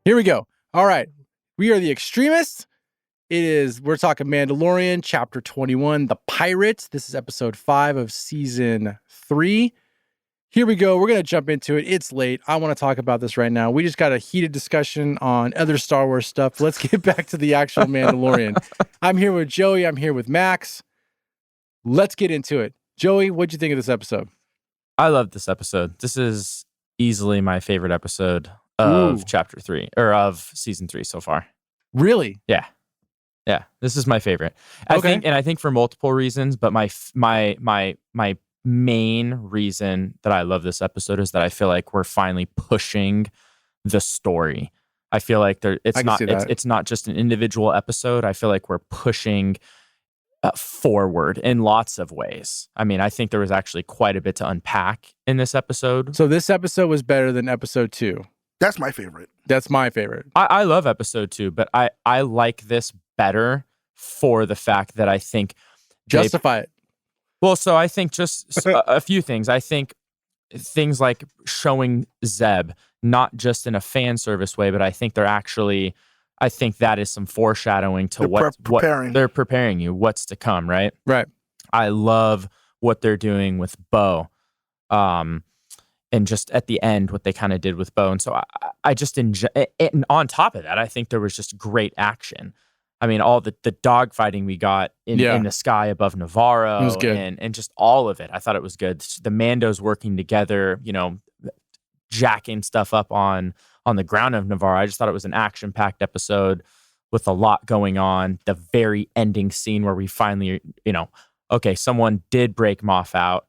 Here we go. All right. We are the ExStreamists. We're talking Mandalorian, chapter 21, The Pirates. This is episode 5 of season 3. Here we go. We're going to jump into it. It's late. I want to talk about this right now. We just got a heated discussion on other Star Wars stuff. Let's get back to the actual Mandalorian. I'm here with Joey. I'm here with Max. Let's get into it. Joey, what'd you think of this episode? I love this episode. This is easily my favorite episode of chapter 3 or of season 3 so far. Really? Yeah. This is my favorite. Okay. I think for multiple reasons, but my main reason that I love this episode is that I feel like we're finally pushing the story. I feel like it's not just an individual episode. I feel like we're pushing forward in lots of ways. I mean, I think there was actually quite a bit to unpack in this episode. So this episode was better than episode 2. That's my favorite. That's my favorite. I love episode 2, but I like this better for the fact that I think Justify it. Well, so I think just a few things. I think things like showing Zeb, not just in a fan service way, but I think I think that is some foreshadowing to what they're preparing you, what's to come, right? Right. I love what they're doing with Bo. And just at the end, what they kind of did with Bo. And so I just enjoy it. And on top of that, I think there was just great action. I mean, all the dogfighting we got in the sky above Navarro, it was good. And just all of it. I thought it was good. The Mandos working together, jacking stuff up on the ground of Navarro. I just thought it was an action-packed episode with a lot going on. The very ending scene where we finally, okay, someone did break Moff out,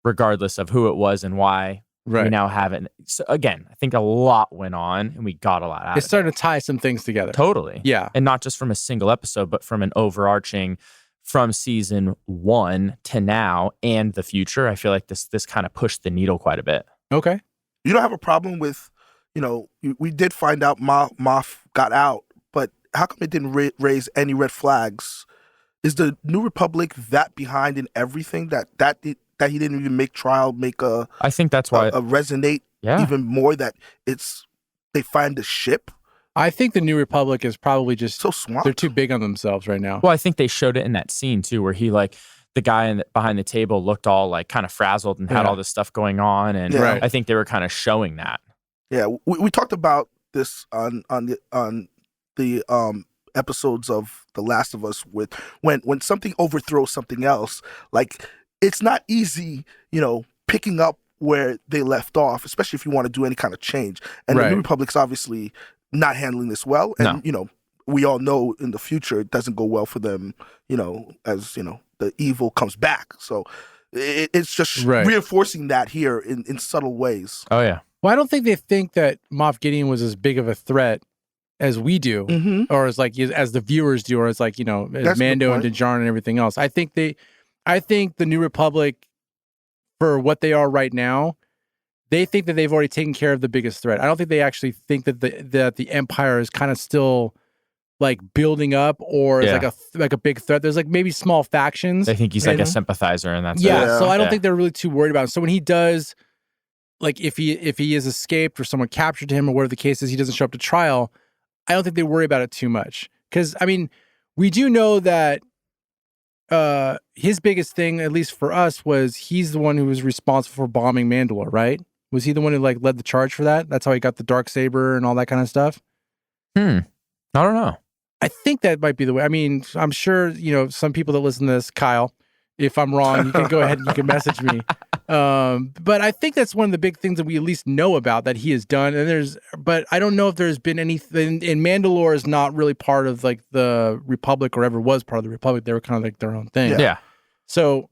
regardless of who it was and why. Right. We now have it. So again, I think a lot went on and we got a lot out of it. It's starting to tie some things together. Totally. Yeah. And not just from a single episode, but from an overarching from season 1 to now and the future. I feel like this kind of pushed the needle quite a bit. Okay. You don't have a problem with, we did find out Moff got out, but how come it didn't raise any red flags? Is the New Republic that behind in everything that he didn't even make trial I think that's why resonate even more, that they find the ship? I think the New Republic is probably just so smart. They're too big on themselves right now. Well, I think they showed it in that scene too, where he the guy behind the table looked all kind of frazzled and had all this stuff going on, and I think they were kind of showing that. Yeah, we talked about this on the episodes of The Last of Us with when something overthrows something else, it's not easy, picking up where they left off, especially if you want to do any kind of change. And the New Republic's obviously not handling this well. And, we all know in the future it doesn't go well for them, as, the evil comes back. So it's just reinforcing that here in subtle ways. Oh, yeah. Well, I don't think they think that Moff Gideon was as big of a threat as we do, or as the viewers do, or as as Mando and Djarin and everything else. I think the New Republic, for what they are right now, they think that they've already taken care of the biggest threat. I don't think they actually think that the Empire is kind of still building up, or is like a big threat. There's maybe small factions. They think he's a sympathizer, and that's it. So I don't think they're really too worried about it. So when he does, if he is escaped or someone captured him or whatever the case is, he doesn't show up to trial, I don't think they worry about it too much. Because, I mean, we do know that his biggest thing, at least for us, was he's the one who was responsible for bombing Mandalore, right? Was he the one who led the charge for that? That's how he got the Darksaber and all that kind of stuff? I don't know. I think that might be the way. I mean, I'm sure, some people that listen to this, Kyle, if I'm wrong, you can go ahead and you can message me. But I think that's one of the big things that we at least know about that he has done. But I don't know if there's been anything. And Mandalore is not really part of the Republic, or ever was part of the Republic. They were kind of their own thing. Yeah. So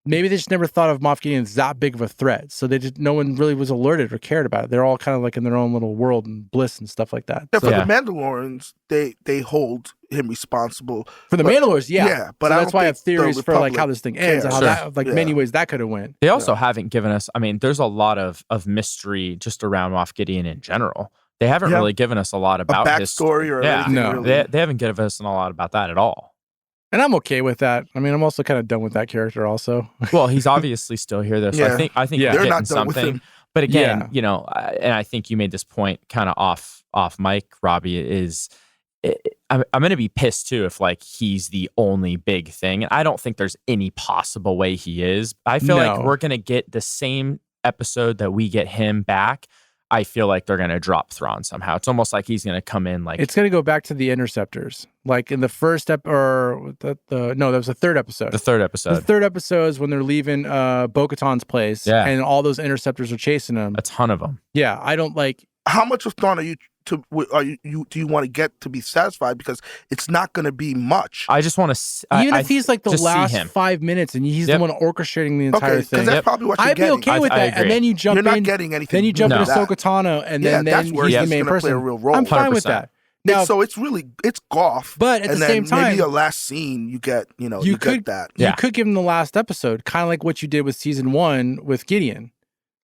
maybe they just never thought of Moff Gideon as that big of a threat. So no one really was alerted or cared about it. They're all kind of in their own little world and bliss and stuff like that. Yeah, for the Mandalorians, they hold him responsible. For the Mandalorians, yeah. Yeah, but so that's why I have theories for how this thing ends, and how that, many ways that could have went. They also haven't given us, there's a lot of mystery just around Moff Gideon in general. They haven't really given us a lot about his backstory or anything. No, really. They haven't given us a lot about that at all. And I'm okay with that. I mean, I'm also kind of done with that character also. Well, he's obviously still here though. So I think they're getting not done with something. him. But again, and I think you made this point kind of off off mic, Robbie, is I'm going to be pissed too if like he's the only big thing. And I don't think there's any possible way he is. I feel like we're going to get the same episode that we get him back. I feel like they're going to drop Thrawn somehow. It's almost like he's going to come in like... It's going to go back to the Interceptors. Like in the first that was the third episode. The third episode. The third episode is when they're leaving Bo-Katan's place and all those Interceptors are chasing them. A ton of them. Yeah, I don't like... How much of Thrawn do you want to get to be satisfied? Because it's not going to be much. I just want to... Even if he's like the last 5 minutes and he's the one orchestrating the entire thing. Because that's probably what you're getting. I'd be okay with that. And then you jump You're not getting anything. Then you jump into Ahsokatano and then that's where he's he's the main person. Play a real role. I'm fine 100%. with that. Now, so it's golf. But at the same time, maybe a last scene you get, you get that. You could give him the last episode, kind of like what you did with season 1 with Gideon.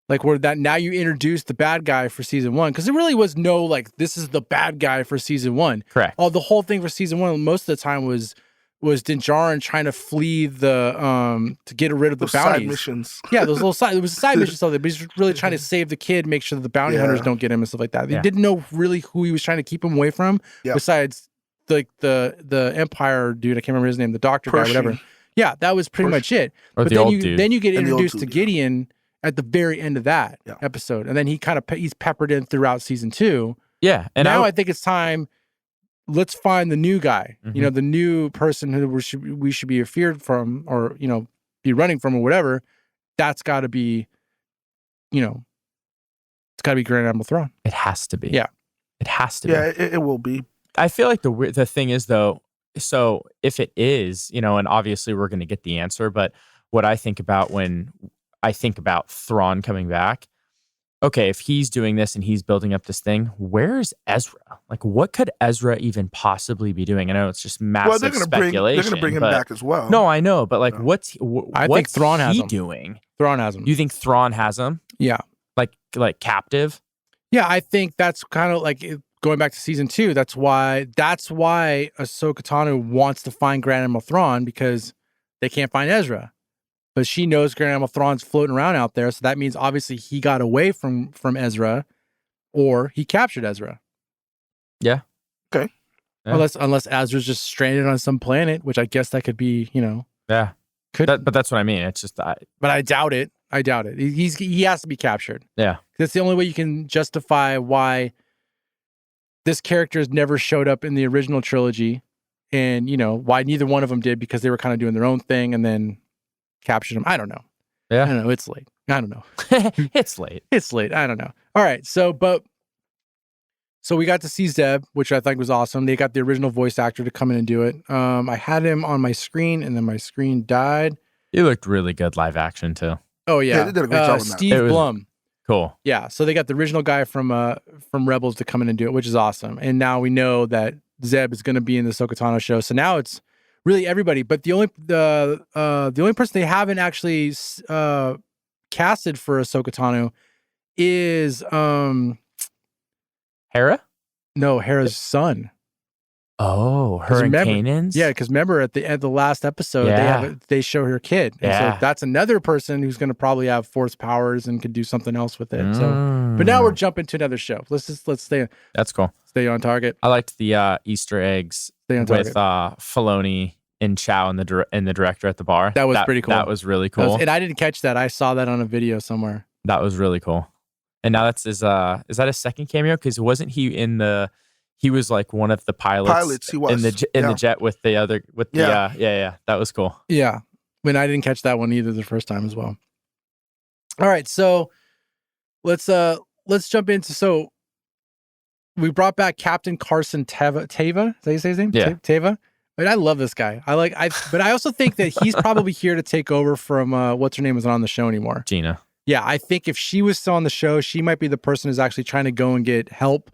Like where that now you introduce the bad guy for season 1, because there really was no like this is the bad guy for season 1. Correct. The whole thing for season 1 most of the time was Din Djarin trying to flee the to get rid of the bounties. Side missions. Yeah, those little side. It was a side mission stuff, but he's really trying to save the kid, make sure that the bounty hunters don't get him and stuff like that. They didn't know really who he was trying to keep him away from, besides like the Empire dude. I can't remember his name, the doctor guy, whatever. Yeah, that was pretty much it. Or but the old dude. Then you get introduced to Gideon at the very end of that episode, and then he's peppered in throughout season 2. Yeah, and now I think it's time. Let's find the new guy. Mm-hmm. The new person who we should be feared from, or be running from, or whatever. That's got to be, it's got to be Grand Admiral Thrawn. It has to be. Yeah, it has to be. Yeah, it will be. I feel like the thing is though. So if it is, and obviously we're going to get the answer, but what I think about when I think about Thrawn coming back, okay, if he's doing this and he's building up this thing, where's Ezra? Like, what could Ezra even possibly be doing? I know it's just massive speculation. They're going to bring him back as well. No, I know, but like, what's I think Thrawn has him doing? Thrawn has him. You think Thrawn has him? Yeah. Like captive? Yeah, I think that's kind of like going back to season 2. That's why Ahsoka Tano wants to find Grand Admiral Thrawn, because they can't find Ezra. But she knows Grand Admiral Thrawn's floating around out there, so that means obviously he got away from Ezra, or he captured Ezra. Yeah. Okay. Yeah. Unless Ezra's just stranded on some planet, which I guess that could be, Yeah. But that's what I mean. It's just but I doubt it. He has to be captured. Yeah. That's the only way you can justify why this character has never showed up in the original trilogy, and why neither one of them did, because they were kind of doing their own thing and then captured him. I don't know. Yeah. I don't know. It's late. I don't know. It's late. It's late. I don't know. All right. So we got to see Zeb, which I think was awesome. They got the original voice actor to come in and do it. I had him on my screen, and then my screen died. He looked really good live action too. Oh yeah. They did a great job on that. Steve Blum. Cool. Yeah. So they got the original guy from Rebels to come in and do it, which is awesome. And now we know that Zeb is going to be in the Ahsoka Tano show. So now it's really everybody, but the only person they haven't actually casted for Ahsoka Tano is Hera? No, Hera's son. Oh, her and Kanan's? Yeah, because remember at the last episode they show her kid. And so that's another person who's going to probably have force powers and could do something else with it. So, but now we're jumping to another show. Let's stay. That's cool. Stay on target. I liked the Easter eggs with Filoni and Chow and the director at the bar. That was pretty cool. That was really cool. And I didn't catch that. I saw that on a video somewhere. That was really cool. And now that's his. Is that his second cameo? Because wasn't he in the? He was like one of the pilots. He was in the jet with the other That was cool. Yeah, I didn't catch that one either the first time as well. All right, so let's jump into. So we brought back Captain Carson Teva. Is that how you say his name? Yeah, Teva. I mean, I love this guy. But I also think that he's probably here to take over from what's her name isn't on the show anymore. Gina. Yeah, I think if she was still on the show, she might be the person who's actually trying to go and get help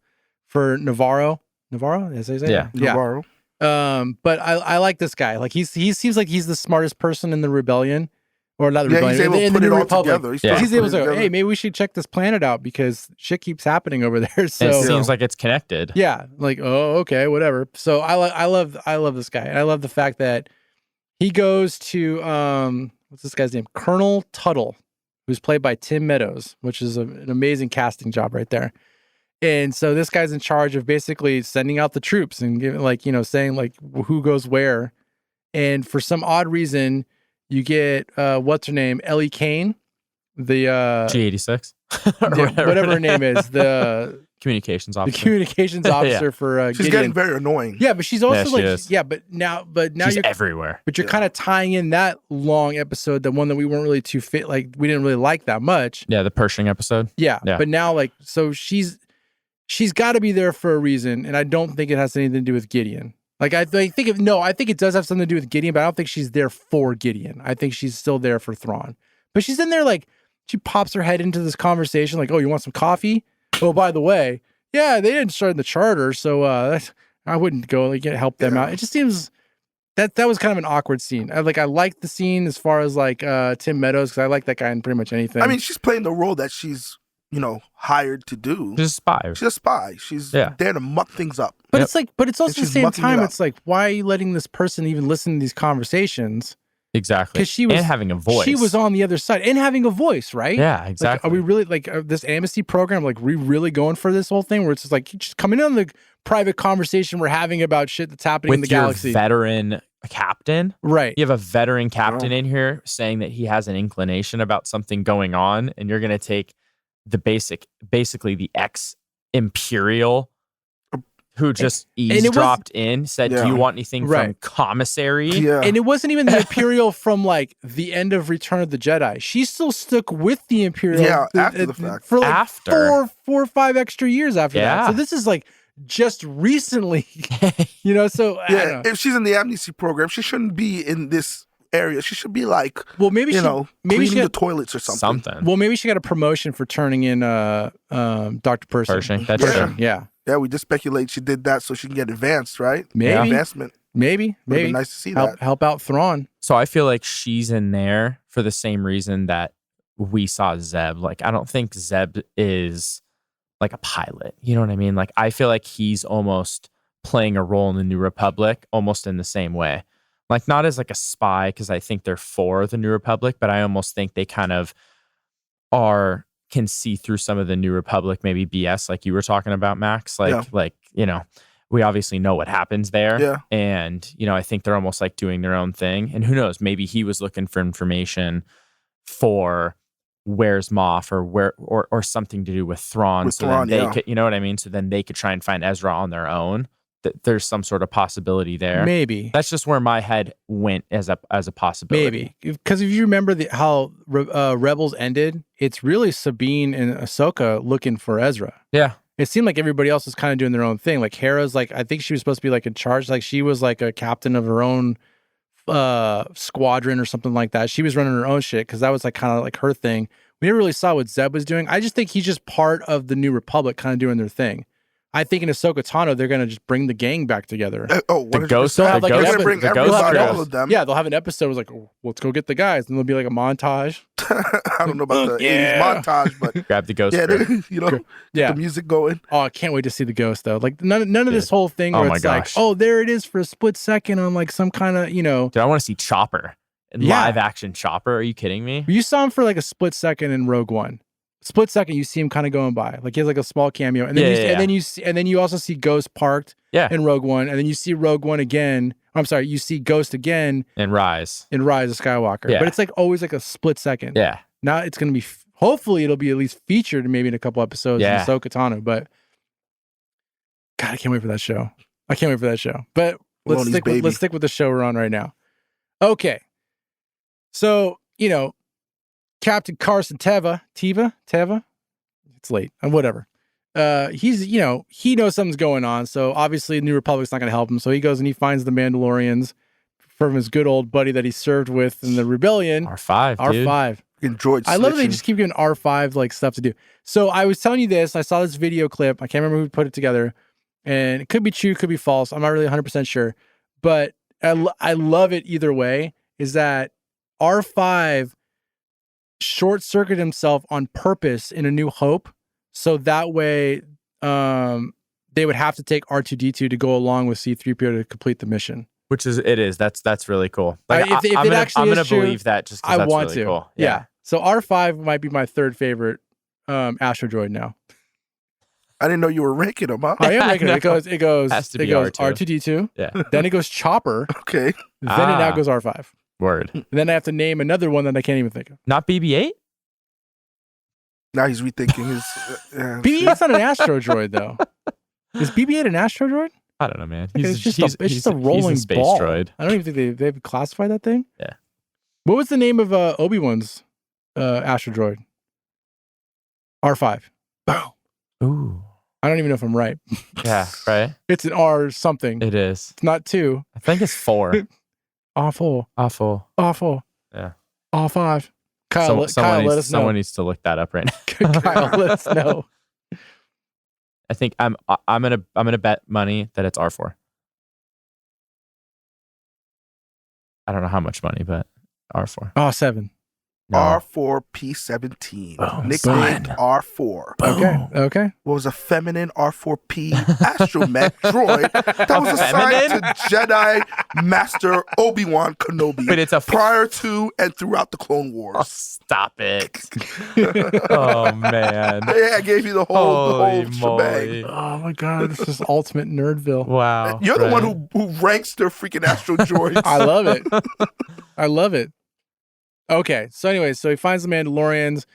for Navarro. Navarro? Is that his name? Yeah, Navarro. But I like this guy. Like he seems like he's the smartest person in the rebellion, or not the rebellion. He's able to put it all together. He's able to go, hey, maybe we should check this planet out because shit keeps happening over there. So and it seems like it's connected. Yeah, like okay, whatever. So I love this guy, and I love the fact that he goes to what's this guy's name? Colonel Tuttle, who's played by Tim Meadows, which is an amazing casting job right there. And so this guy's in charge of basically sending out the troops and giving, like, you know, saying like who goes where. And for some odd reason, you get what's her name, Ellie Kane, the G86, whatever her name is, the communications officer. The communications officer for she's Gideon. getting very annoying. Yeah, but she's also she is. but now She's you're everywhere. But you're kind of tying in that long episode, the one that we weren't really too fit, like we didn't really like that much. Yeah, the Pershing episode. Yeah. But now, like, so she's got to be there for a reason, and I don't think it has anything to do with Gideon. Like, I think it does have something to do with Gideon, but I don't think she's there for Gideon. I think she's still there for Thrawn. But she's in there, like, she pops her head into this conversation, like, oh, you want some coffee? Oh, by the way, yeah, they didn't start in the charter, so I wouldn't go like help them out. It just seems that was kind of an awkward scene. I liked the scene as far as like Tim Meadows, because I like that guy in pretty much anything. I mean, she's playing the role that she's, you know, hired to do. She's a spy. She's a spy. She's there to muck things up. But it's like, but it's also at the same time, it's like, why are you letting this person even listen to these conversations? Exactly. Because she was having a voice. She was on the other side and having a voice, right? Yeah, exactly. Like, are we really like this amnesty program? Like, we really going for this whole thing where it's just like just coming in on the private conversation we're having about shit that's happening in the galaxy? With your veteran captain, right? You have a veteran captain in here saying that he has an inclination about something going on, and you're going to take the basically the ex-imperial who just eavesdropped in, said, do you want anything from commissary? Yeah. And it wasn't even the Imperial from like the end of Return of the Jedi. She still stuck with the Imperial after the fact. for like four or 5 extra years after that. So this is like just recently, you know, so I don't know. If she's in the amnesty program, she shouldn't be in this area. She should be like, well, maybe cleaning the toilets or something. Well, maybe she got a promotion for turning in Dr. Pershing. That's true. Yeah. Yeah, we just speculate she did that so she can get advanced, right? Maybe. Advancement. Maybe. Nice to see that. Help out Thrawn. So I feel like she's in there for the same reason that we saw Zeb. Like, I don't think Zeb is like a pilot. You know what I mean? Like, I feel like he's almost playing a role in the New Republic almost in the same way. Like, not as like a spy, because I think they're for the New Republic, but I almost think they kind of can see through some of the New Republic, maybe BS, like you were talking about, Max. Like, you know, we obviously know what happens there. Yeah. And, you know, I think they're almost like doing their own thing. And who knows, maybe he was looking for information for where's Moff or something to do with Thrawn. Then they could, you know what I mean? So then they could try and find Ezra on their own. There's some sort of possibility there. Maybe. That's just where my head went as a possibility. Maybe. Because if you remember how Rebels ended, it's really Sabine and Ahsoka looking for Ezra. Yeah. It seemed like everybody else was kind of doing their own thing. Like Hera's like, I think she was supposed to be like in charge. Like she was like a captain of her own squadron or something like that. She was running her own shit because that was like kind of like her thing. We never really saw what Zeb was doing. I just think he's just part of the New Republic kind of doing their thing. I think in Ahsoka Tano, they're going to just bring the gang back together. The ghost. They're going to bring everybody, all of them. Yeah, they'll have an episode was like, oh, let's go get the guys. And there'll be like a montage. I don't know about the 80s montage, but grab the ghost. You know, the music going. Oh, I can't wait to see the ghost though. Like none of this whole thing where it's like, oh, there it is for a split second on like some kind of, you know. Dude, I want to see Chopper. Live action Chopper. Are you kidding me? You saw him for like a split second in Rogue One. Split second, you see him kind of going by, like he has like a small cameo, and then you also see Ghost parked in Rogue One, and then you see Rogue One again. I'm sorry, you see Ghost again in Rise of Skywalker. Yeah. But it's like always like a split second. Yeah. Now it's gonna be hopefully it'll be at least featured maybe in a couple episodes in Ahsoka Tano. But God, I can't wait for that show. But let's stick with the show we're on right now. Okay, so you know. Captain Carson Teva. It's late. Whatever. He's, you know, he knows something's going on. So obviously New Republic's not going to help him. So he goes and he finds the Mandalorians from his good old buddy that he served with in the rebellion. R5. Dude. I love that they just keep giving R5 like stuff to do. So I was telling you this. I saw this video clip. I can't remember who put it together. And it could be true, could be false. I'm not really 100% sure. But I love it either way. Is that R5 short-circuited himself on purpose in A New Hope, so that way they would have to take R2-D2 to go along with C-3PO to complete the mission. That's really cool. Like, if I'm gonna believe that just because that's really cool. Yeah. So R5 might be my third favorite Astro Droid now. I didn't know you were ranking them, huh? I am ranking it. It goes Has to be R2. R2. R2D2. Yeah. Then it goes Chopper. Okay. Then it now goes R5. Word. And then I have to name another one that I can't even think of. Not BB-8? Now he's rethinking his. BB-8's not an Astro Droid, though. Is BB-8 an Astro Droid? I don't know, man. It's just a rolling he's a space ball. droid. I don't even think they've classified that thing. Yeah. What was the name of Obi-Wan's Astro Droid? R5. Boom. Ooh. I don't even know if I'm right. Yeah, right? It's an R something. It is. It's not 2. I think it's 4. Awful. Awful. Awful. Yeah. R5. Kyle, Kyle, let us know. Someone needs to look that up right now. Kyle, let us know. I think I'm gonna bet money that it's R4. I don't know how much money, but R4. Oh, 7. No. R4P17. Boom. Nicknamed Boom. R4. Okay. What was a feminine R4P astromech droid that was assigned to Jedi Master Obi-Wan Kenobi But it's a prior to and throughout the Clone Wars. Oh, stop it. Oh, man. Yeah, I gave you the whole Holy shebang. moly. Oh my God, this is ultimate nerdville. Wow. You're the one who ranks their freaking astro droids. I love it. I love it. Okay, so anyway, so he finds the Mandalorians,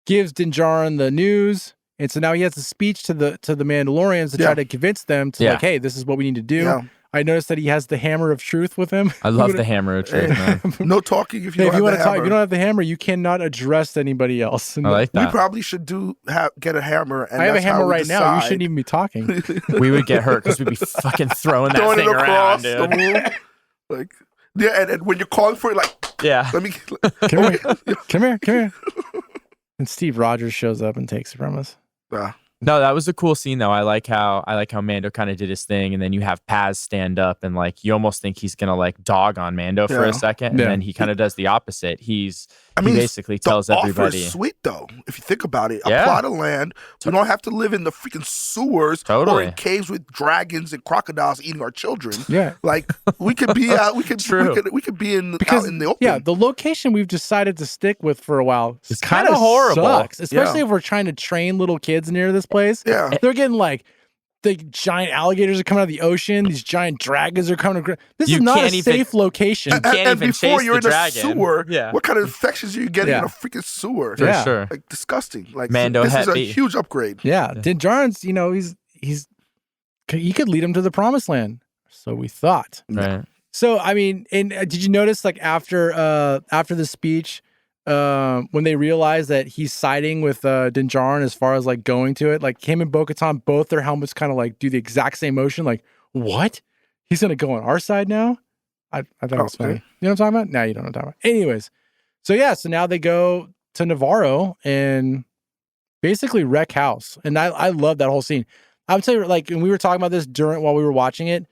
gives Din Djarin the news, and so now he has a speech to the Mandalorians to try to convince them to like, hey, this is what we need to do. Yeah. I noticed that he has the hammer of truth with him. I love the hammer of truth, man. No talking if you don't have have the hammer. If you don't have the hammer, you cannot address anybody else. I like that. We probably should get a hammer. And I have a hammer right decide. now. You shouldn't even be talking. We would get hurt because we'd be fucking throwing that thing around, dude. The room. Like, yeah, and when you're calling for it, like, yeah, let me come here. And Steve Rogers shows up and takes it from us. No, that was a cool scene though. I like how Mando kind of did his thing, and then you have Paz stand up, and like you almost think he's gonna like dog on Mando for a second, and then he kind of does the opposite. He basically tells everybody. The offer is sweet though, if you think about it. A plot of land. We don't have to live in the freaking sewers or in caves with dragons and crocodiles eating our children. Yeah, like we could be out. We could be out in the open. Yeah, the location we've decided to stick with for a while is kind of horrible, sucks, especially if we're trying to train little kids near this place. Yeah, they're getting like. The giant alligators are coming out of the ocean. These giant dragons are coming. This is not a safe location. You can't even before chase you're the in dragon. a sewer, what kind of infections are you getting in a freaking sewer? For sure. Like disgusting. Like Mando this is a huge upgrade. Yeah. Din Djarin's, he could lead him to the promised land. So we thought. Right. So I mean, and did you notice like after the speech, when they realized that he's siding with Din Djarin as far as like going to it, like him and Bo-Katan, both their helmets kind of like do the exact same motion. Like, what? He's gonna go on our side now? I thought it was funny. You know what I'm talking about? No, you don't know what I'm talking about. Anyways, so now they go to Navarro and basically wreck house. And I love that whole scene. I would tell you, like, and we were talking about this while we were watching it.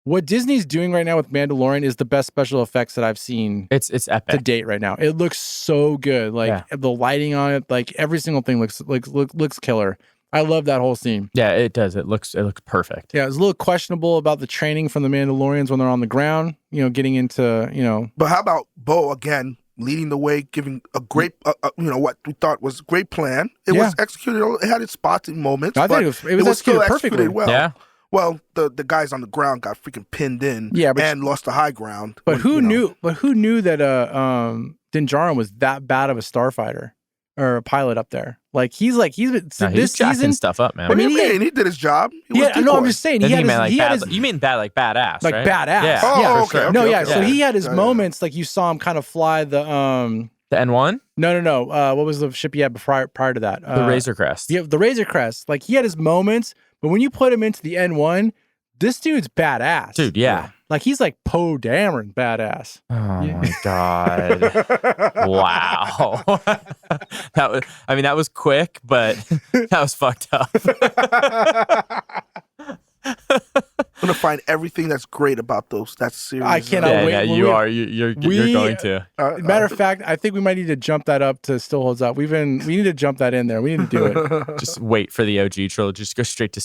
What Disney's doing right now with Mandalorian is the best special effects that I've seen. It's epic to date right now. It looks so good. Like the lighting on it, like every single thing looks killer. I love that whole scene. Yeah, it does. It looks perfect. Yeah, it's a little questionable about the training from the Mandalorians when they're on the ground. Getting into But how about Bo again leading the way, giving a great, what we thought was a great plan. It was executed. It had its spots and moments. I think it was still executed perfectly. Well. Yeah. Well, the guys on the ground got freaking pinned in and lost the high ground. But who knew that Din Djarin was that bad of a starfighter or a pilot up there? Like he's been this season stuff up, man. What do you mean? He did his job. I'm just saying. You mean bad, like badass, like right? badass. Yeah. Oh, for okay. sure. So he had his moments. Like you saw him kind of fly the N1. No. What was the ship he had prior to that? The Razor Crest. Yeah, the Razor Crest. Like he had his moments, but when you put him into the N1, this dude's badass. Dude, yeah. Like he's like Poe Dameron badass. Oh my God. Wow. That was quick, but that was fucked up. I'm gonna find everything that's great about that series. I cannot wait. Yeah, you're going to. Matter of fact, I think we might need to jump that up to Still Holds Up. We need to jump that in there. We need to do it. Just wait for the OG trilogy. Just go straight to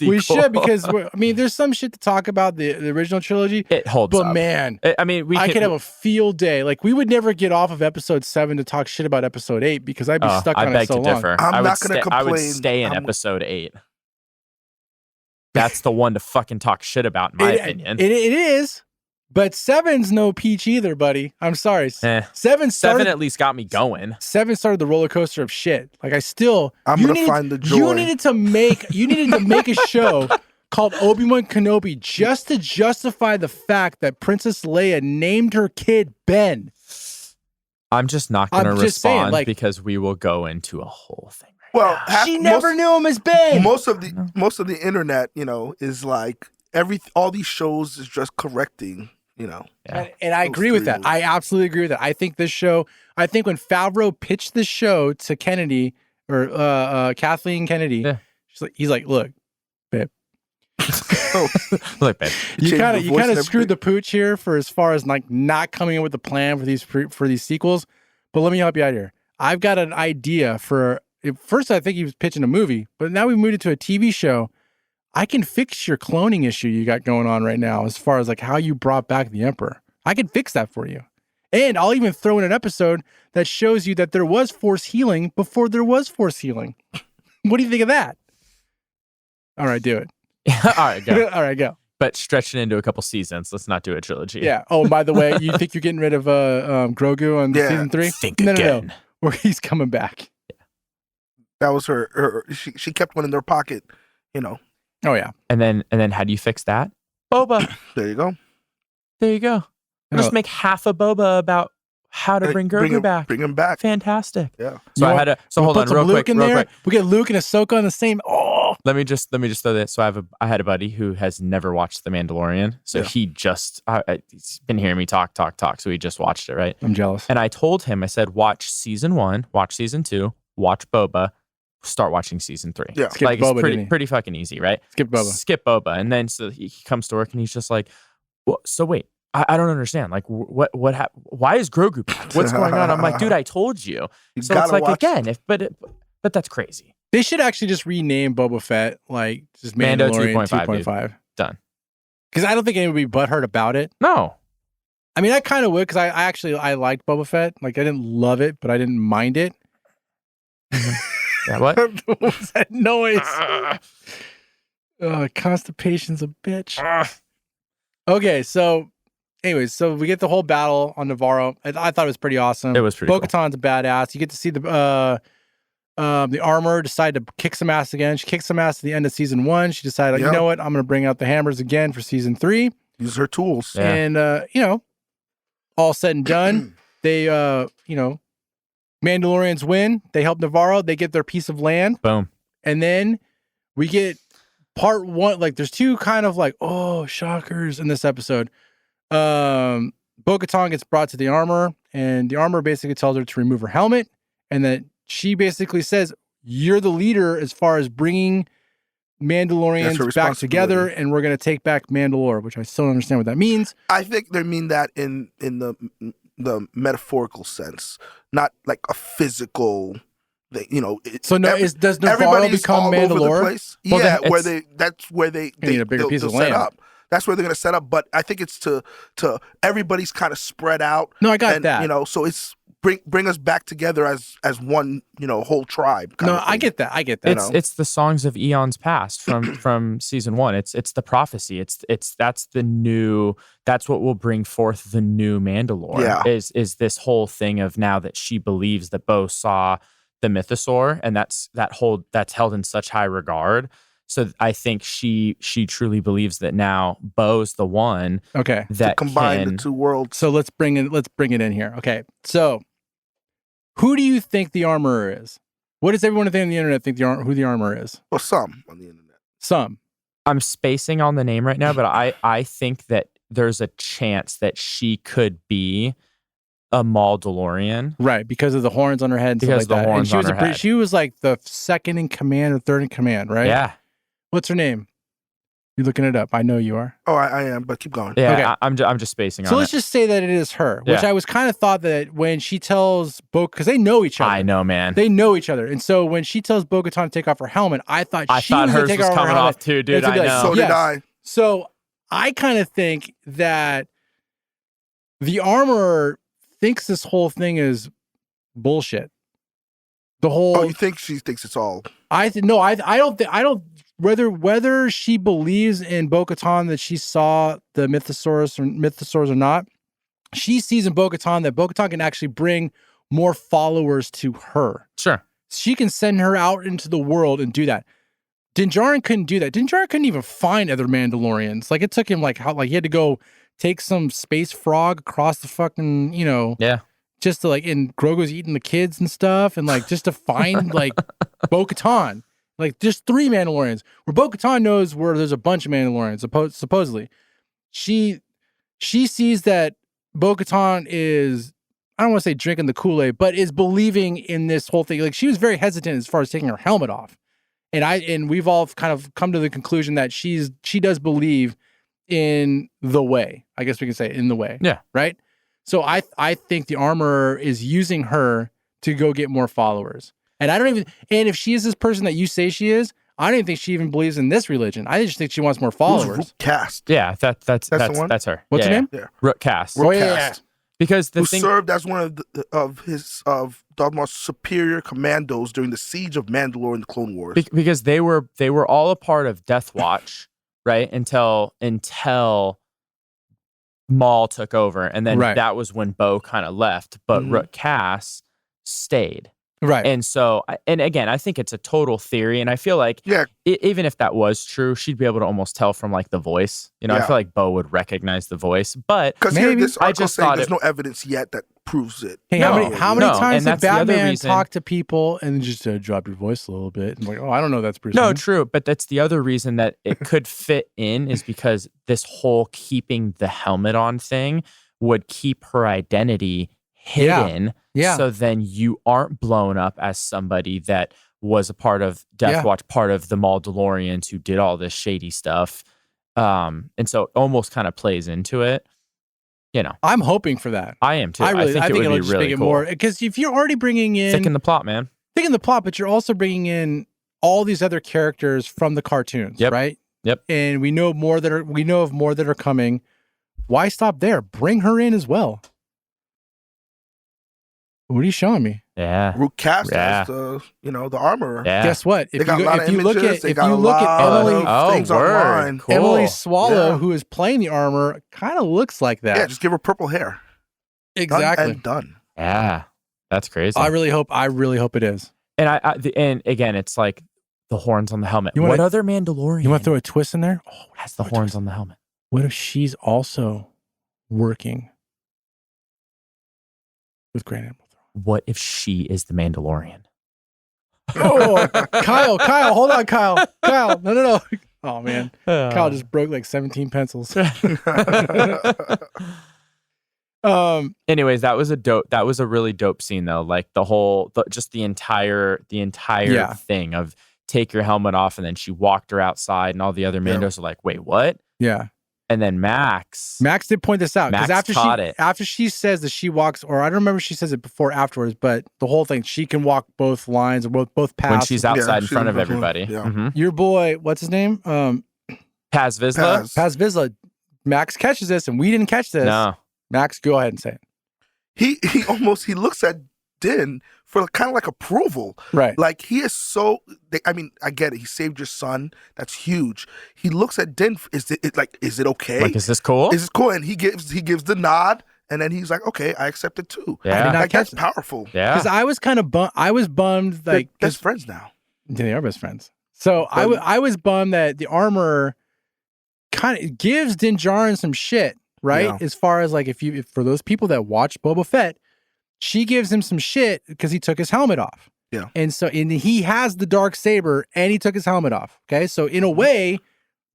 We should, because there's some shit to talk about the original trilogy. It holds but up. Man, I could have a field day. Like, we would never get off of episode 7 to talk shit about episode 8 because I'd be stuck on it so long. Differ. I'm not going to complain. I would stay in episode 8. That's the one to fucking talk shit about, in my opinion. It is, but 7's no peach either, buddy. I'm sorry. 7 at least got me going. 7 started the roller coaster of shit. Like, I'm gonna find the joy. You needed to make a show called Obi-Wan Kenobi just to justify the fact that Princess Leia named her kid Ben. I'm just not going to respond because we will go into a whole thing. Well, she never knew him as Ben. Most of the internet, is like all these shows is just correcting, Yeah. And I agree with that. I absolutely agree with that. I think when Favreau pitched this show to Kennedy or Kathleen Kennedy, he's like, look, babe. Look, babe. You kind of screwed the pooch here for as far as like not coming in with a plan for these sequels. But let me help you out here. I've got an idea for. First, I think he was pitching a movie, but now we moved it to a TV show. I can fix your cloning issue you got going on right now as far as like how you brought back the Emperor. I can fix that for you. And I'll even throw in an episode that shows you that there was Force healing before there was Force healing. What do you think of that? All right, do it. All right, go. All right, go. But stretch it into a couple seasons. Let's not do a trilogy. Yeah. Oh, by the way, you think you're getting rid of Grogu on season 3? Think again. No. Where he's coming back. That was her. She kept one in their pocket, Oh yeah. And then how do you fix that? Boba. There you go. Just make half a Boba about how to bring Grogu back. Bring him back. Fantastic. Yeah. So hold on real quick. We get Luke and Ahsoka on the same. Oh. Let me just throw this. So I had a buddy who has never watched The Mandalorian. So he just he's been hearing me talk. So he just watched it, right? I'm jealous. And I told him, I said, watch season 1, watch season 2, watch Boba. Start watching season 3. Yeah. Skip Boba, it's pretty fucking easy, right? Skip Boba. And then so he comes to work and he's just like, well, so wait, I don't understand. Like, what happened? Why is Grogu back? What's going on? I'm like, dude, I told you. So it's like, again, but that's crazy. They should actually just rename Boba Fett like just Mandalorian 2.5. Done. Because I don't think anyone would be butthurt about it. No. I mean, I kind of would because I liked Boba Fett. Like, I didn't love it, but I didn't mind it. Yeah, what? What was that noise? Constipation's a bitch. Okay, so anyways, so we get the whole battle on Navarro. I thought it was pretty awesome. It was pretty Bo-Katan's a badass. You get to see the armor decide to kick some ass again. She kicked some ass at the end of season 1. She decided, you know what? I'm going to bring out the hammers again for season 3. Use her tools. Yeah. And, all said and done, they, Mandalorians win. They help Navarro. They get their piece of land. Boom. And then we get part 1. Like, there's 2 kind of like, shockers in this episode. Bo-Katan gets brought to the armor, and the armor basically tells her to remove her helmet. And then she basically says, you're the leader as far as bringing Mandalorians back together, and we're going to take back Mandalore, which I still don't understand what that means. I think they mean that in the metaphorical sense, not like a physical thing, does Navarro become Mandalore? That's where they need a bigger piece of land. Set up. That's where they're going to set up. But I think it's to everybody's kind of spread out. No, I got that. So it's bring us back together as one, whole tribe. I get that. It's the songs of eons past from season 1. It's the prophecy. That's what will bring forth the new Mandalore. Yeah. Is this whole thing of now that she believes that Bo saw the mythosaur, and that's held in such high regard. So I think she truly believes that now Bo's the one. Okay. That to combine the 2 worlds. So let's bring it in here. Okay. So who do you think the armorer is? What does everyone on the internet think who the armorer is? Well, some on the internet. Some. I'm spacing on the name right now, but I think that there's a chance that she could be a Mandalorian. Right, because of the horns on her head and because stuff like the that. horns and on her head. She was like the second in command or third in command, right? Yeah. What's her name? You're looking it up. I know you are. Oh, I am, but keep going. Yeah, Okay. I'm just spacing So on let's it. just say that it is her, which Yeah. I was kind of thought that when she tells because they know each other. I know, man. They know each other. And so when she tells Bo-Katan to take off her helmet, I thought she was going hers to take was off her coming helmet. off too, dude. and to be I like, know. So Yes. did I. So I kind of think that the armorer thinks this whole thing is bullshit. The whole Oh, you think she thinks it's all? I don't whether she believes in Bo-Katan that she saw the mythosaurs or not. She sees in Bo-Katan that Bo-Katan can actually bring more followers to her. Sure. She can send her out into the world and do that. Din Djarin couldn't do that. Din Djarin couldn't even find other Mandalorians. Like it took him like he had to go take some space frog across the fucking, Yeah. just to like, and Grogu's eating the kids and stuff, and like just to find like Bo-Katan, like just 3 Mandalorians. Where Bo-Katan knows where there's a bunch of Mandalorians. Supposedly, she sees that Bo-Katan is, I don't want to say drinking the Kool-Aid, but is believing in this whole thing. Like she was very hesitant as far as taking her helmet off, and we've all kind of come to the conclusion that she does believe in the way. I guess we can say in the way. Yeah. Right. So I think the armorer is using her to go get more followers. And and if she is this person that you say she is, I don't even think she even believes in this religion. I just think she wants more followers. Cast. Yeah, that's the one? that's her. What's her name? Yeah. Rook Cast. Oh, yeah. Cast. Because the Who thing served as one of Darthmaul's superior commandos during the siege of Mandalore in the Clone Wars. because they were all a part of Death Watch, right? Until Maul took over, and then Right. that was when Bo kind of left, but Mhm. Rook Cass stayed. Right. And so, and again, I think it's a total theory, and I feel like Yeah. even if that was true, she'd be able to almost tell from like the voice. I Yeah. feel like Bo would recognize the voice, but Because here Maybe. this I article just saying thought there's it- no evidence yet that proves it. Hey, No, how many no, times and did that's the other Batman reason- talk to people and just drop your voice a little bit? And like, oh, I don't know that's Bruce. no, Wayne. true. But that's the other reason that it could fit in is because this whole keeping the helmet on thing would keep her identity hidden. Yeah. So then you aren't blown up as somebody that was a part of Death Yeah. Watch, part of the Mandalorians who did all this shady stuff. And so it almost kind of plays into it. I'm hoping for that. I am too. I think it would it'll be just really make it cool. more, because if you're already bringing in Thicken the plot, man. the plot, but you're also bringing in all these other characters from the cartoons, Yep. right? Yep. And we know of more that are coming. Why stop there? Bring her in as well. What are you showing me? Yeah. Rook Cast Yeah. as the armorer. Yeah. Guess what? They got a lot of if you look images. at They if got you a look at lot Emily of things online. Cool. Emily Swallow, Yeah. who is playing the armor, kind of looks like that. Yeah, just give her purple hair. Done exactly. and done. Yeah. That's crazy. I really hope it is. And and again, it's like the horns on the helmet. You wanna- What other Mandalorian You want to throw a twist in there? Oh, has the horns on the helmet? what if she's also working with Grand Admiral Thrawn? What if she is the Mandalorian? Oh, Kyle, hold on, Kyle, no. Oh man, Kyle just broke like 17 pencils. Anyways, that was a really dope scene though. Like the entire Yeah. thing of take your helmet off, and then she walked her outside, and all the other Mandos are like, wait, what? Yeah, And then Max did point this out because Max caught it. after she says that she walks, or I don't remember if she says it before or afterwards, but the whole thing, she can walk both lines or both paths. when she's outside in she's front of before- everybody. yeah. Mhm. Your boy, what's his name? Paz Vizsla? Paz. Paz Vizsla. Max catches this, and we didn't catch this. No. Max, go ahead and say it. He looks at Din for kind of like approval. Right. Like he is so. I get it. He saved your son. That's huge. He looks at Din. Is it okay? Like, is this cool? Is this cool? And he gives the nod, and then he's like, okay, I accept it too. Yeah. I did not Like catch that's powerful. Yeah. Because I was kind of bummed, They're like best friends now. they are best friends. So I was bummed that the armor kind of gives Din Djarin some shit, right? Yeah. As far as like if for those people that watch Boba Fett, she gives him some shit because he took his helmet off. Yeah. And he has the dark saber and he took his helmet off. Okay. So in a way,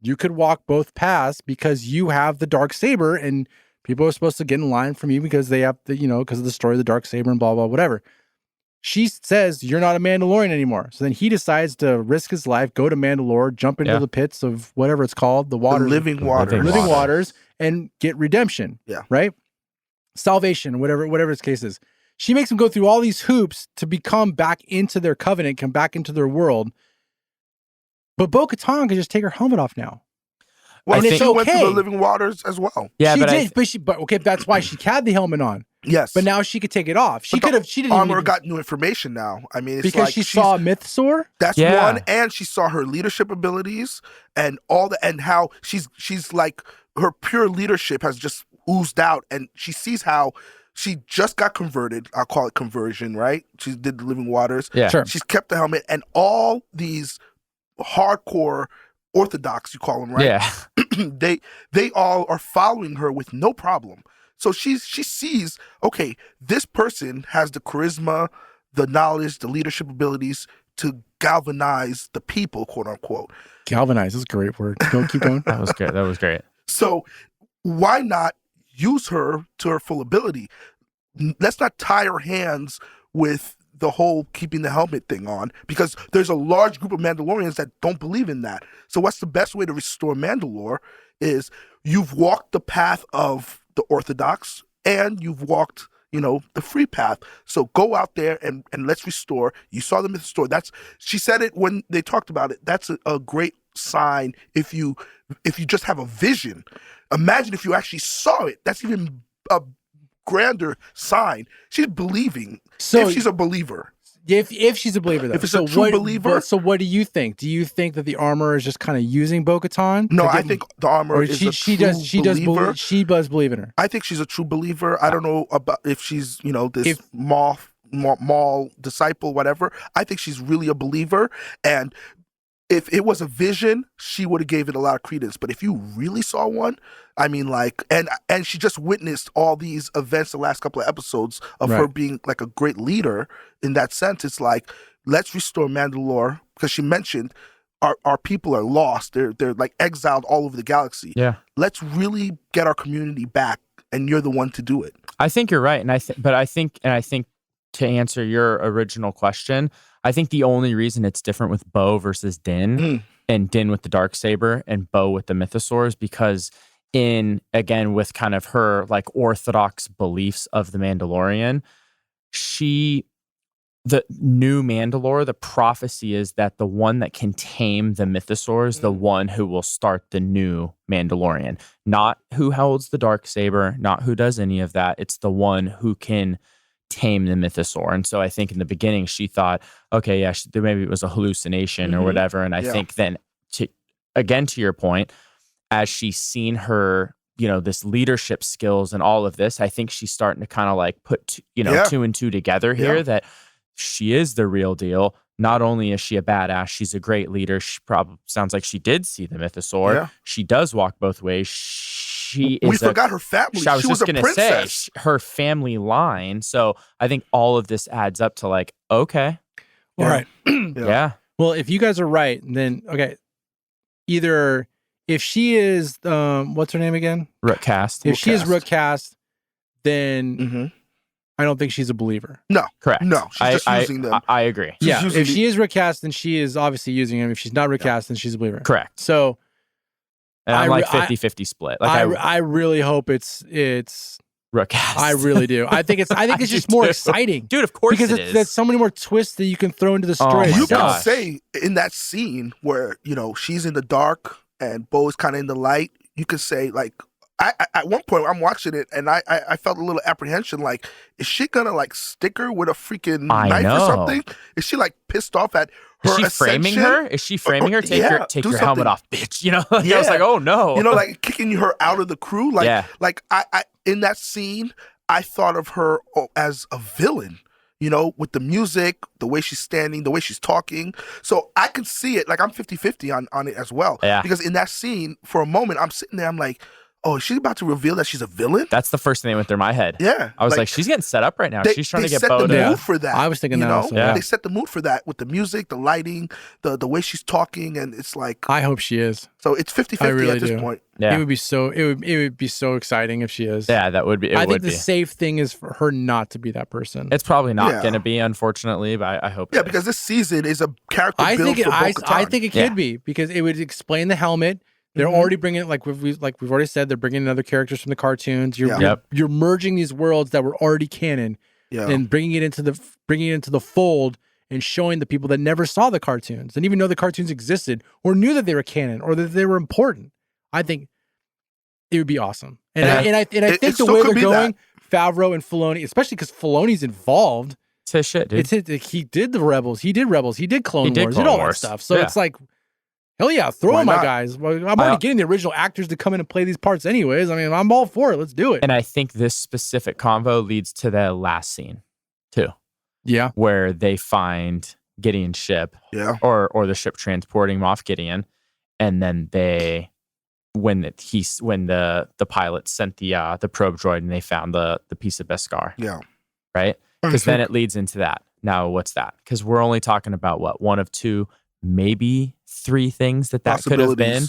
you could walk both paths because you have the dark saber and people are supposed to get in line from you because they have because of the story of the dark saber and blah, blah, whatever. she says, you're not a Mandalorian anymore. So then he decides to risk his life, go to Mandalore, jump into the pits of whatever it's called, the waters, living waters, and get redemption. Yeah. Right? Salvation, whatever its case is. She makes him go through all these hoops to become back into their covenant, come back into their world. But Bo-Katan can just take her helmet off now. Well, and she went through the living waters as well. Yeah, she did, but okay, that's why she had the helmet on. Yes, but now she could take it off. She didn't. Armor got new information now. I mean, it's because like she saw a mythosaur. That's one, and she saw her leadership abilities and and how she's like her pure leadership has just oozed out, and she sees how she just got converted. I'll call it conversion, right? She did the living waters. Yeah, sure. She's kept the helmet, and all these hardcore Orthodox, you call them, right? Yeah. they all are following her with no problem. So she sees, okay, this person has the charisma, the knowledge, the leadership abilities to galvanize the people, quote unquote. Galvanize is a great word. Keep going. That was good. That was great. So why not use her to her full ability? Let's not tie her hands with the whole keeping the helmet thing on, because there's a large group of Mandalorians that don't believe in that. So what's the best way to restore Mandalore is you've walked the path of the Orthodox and you've walked, the free path. So go out there and let's restore. You saw the mythosaur. She said it when they talked about it. That's a great sign if you just have a vision. Imagine if you actually saw it. That's even a grander sign. She's believing. So if she's a believer. If she's a believer, though. If it's a true believer. So what do you think? Do you think that the armor is just kind of using Bo-Katan? No, I think the armor is a true believer. She does believe in her. I think she's a true believer. I don't know about if she's, this Maul disciple, whatever. I think she's really a believer. And if it was a vision, she would have gave it a lot of credence. But if you really saw one, I mean, and she just witnessed all these events the last couple of episodes of her being like a great leader in that sense. It's like, let's restore Mandalore, because she mentioned our people are lost. They're like exiled all over the galaxy. Yeah. Let's really get our community back, and you're the one to do it. I think you're right. And I think to answer your original question, I think the only reason it's different with Bo versus Din, and Din with the Darksaber and Bo with the mythosaur, is because with kind of her like orthodox beliefs of the Mandalorian, the new Mandalore, the prophecy is that the one that can tame the mythosaur is the one who will start the new Mandalorian. Not who holds the Darksaber, not who does any of that. It's the one who can tame the mythosaur. And so I think in the beginning she thought, okay, yeah, maybe it was a hallucination or whatever. And I think then, to your point, as she's seen her, this leadership skills and all of this, I think she's starting to kind of like put, two and two together here, that she is the real deal. Not only is she a badass, she's a great leader. She probably sounds like she did see the mythosaur. Yeah. She does walk both ways. We forgot her family. She was just going to say her family line. So I think all of this adds up to like, okay. All right. Yeah. Well, if you guys are right, then, okay, either if she is, what's her name again? Rookcast. If she is Rookcast, then I don't think she's a believer. No. Correct. No, she's just using them. I agree. If she is Rookcast, then she is obviously using him. If she's not Rookcast, then she's a believer. Correct. So, and I'm like 50-50 split. Like I really hope it's Rookcast. I really do. I think it's just more exciting, dude. Of course, because there's so many more twists that you can throw into the story. You can say in that scene where she's in the dark and Bo is kind of in the light. You could say like, at one point I'm watching it and I felt a little apprehension. Like, is she gonna like stick her with a freaking knife or something? Is she like pissed off at her? Is she framing her? Is she framing her? Take your helmet off, bitch. I was like, oh no. Like kicking her out of the crew. Like I in that scene, I thought of her as a villain. With the music, the way she's standing, the way she's talking. So I can see it. Like, I'm 50-50 on it as well. Yeah. Because in that scene, for a moment, I'm sitting there, I'm like, oh, is she about to reveal that she's a villain? That's the first thing that went through my head. Yeah. I was like, she's getting set up right now. She's trying to get set Bo the to. mood for that. I was thinking you that know? also, yeah. They set the mood for that with the music, the lighting, the way she's talking, and it's like, I hope she is. so it's 50-50 really at this do. point. Yeah. It would be so exciting if she is. Yeah, that would be. I think the safe thing is for her not to be that person. It's probably not Yeah. going to be, unfortunately, but I hope. Yeah, it is. because this season is a character build for Bo-Katan. I think it could be because it would explain the helmet. They're already bringing, like we've already said, they're bringing in other characters from the cartoons. You're merging these worlds that were already canon and bringing it into the fold and showing the people that never saw the cartoons and even know the cartoons existed or knew that they were canon or that they were important. I think it would be awesome. And I think the way they're going, Favreau and Filoni, especially because Filoni's involved. It's his shit, dude. He did the Rebels. He did Rebels. He did Clone Wars. He did all that stuff. So it's like, hell yeah, throw in my guys. Well, I'm already getting the original actors to come in and play these parts anyways. I mean, I'm all for it. Let's do it. And I think this specific convo leads to the last scene, too. Yeah. Where they find Gideon's ship. Yeah. Or the ship transporting Moff Gideon. And then when the pilot sent the probe droid and they found the piece of Beskar. Yeah. Right? Because then it leads into that. Now, what's that? Because we're only talking about what? One of two, maybe three things that could have been.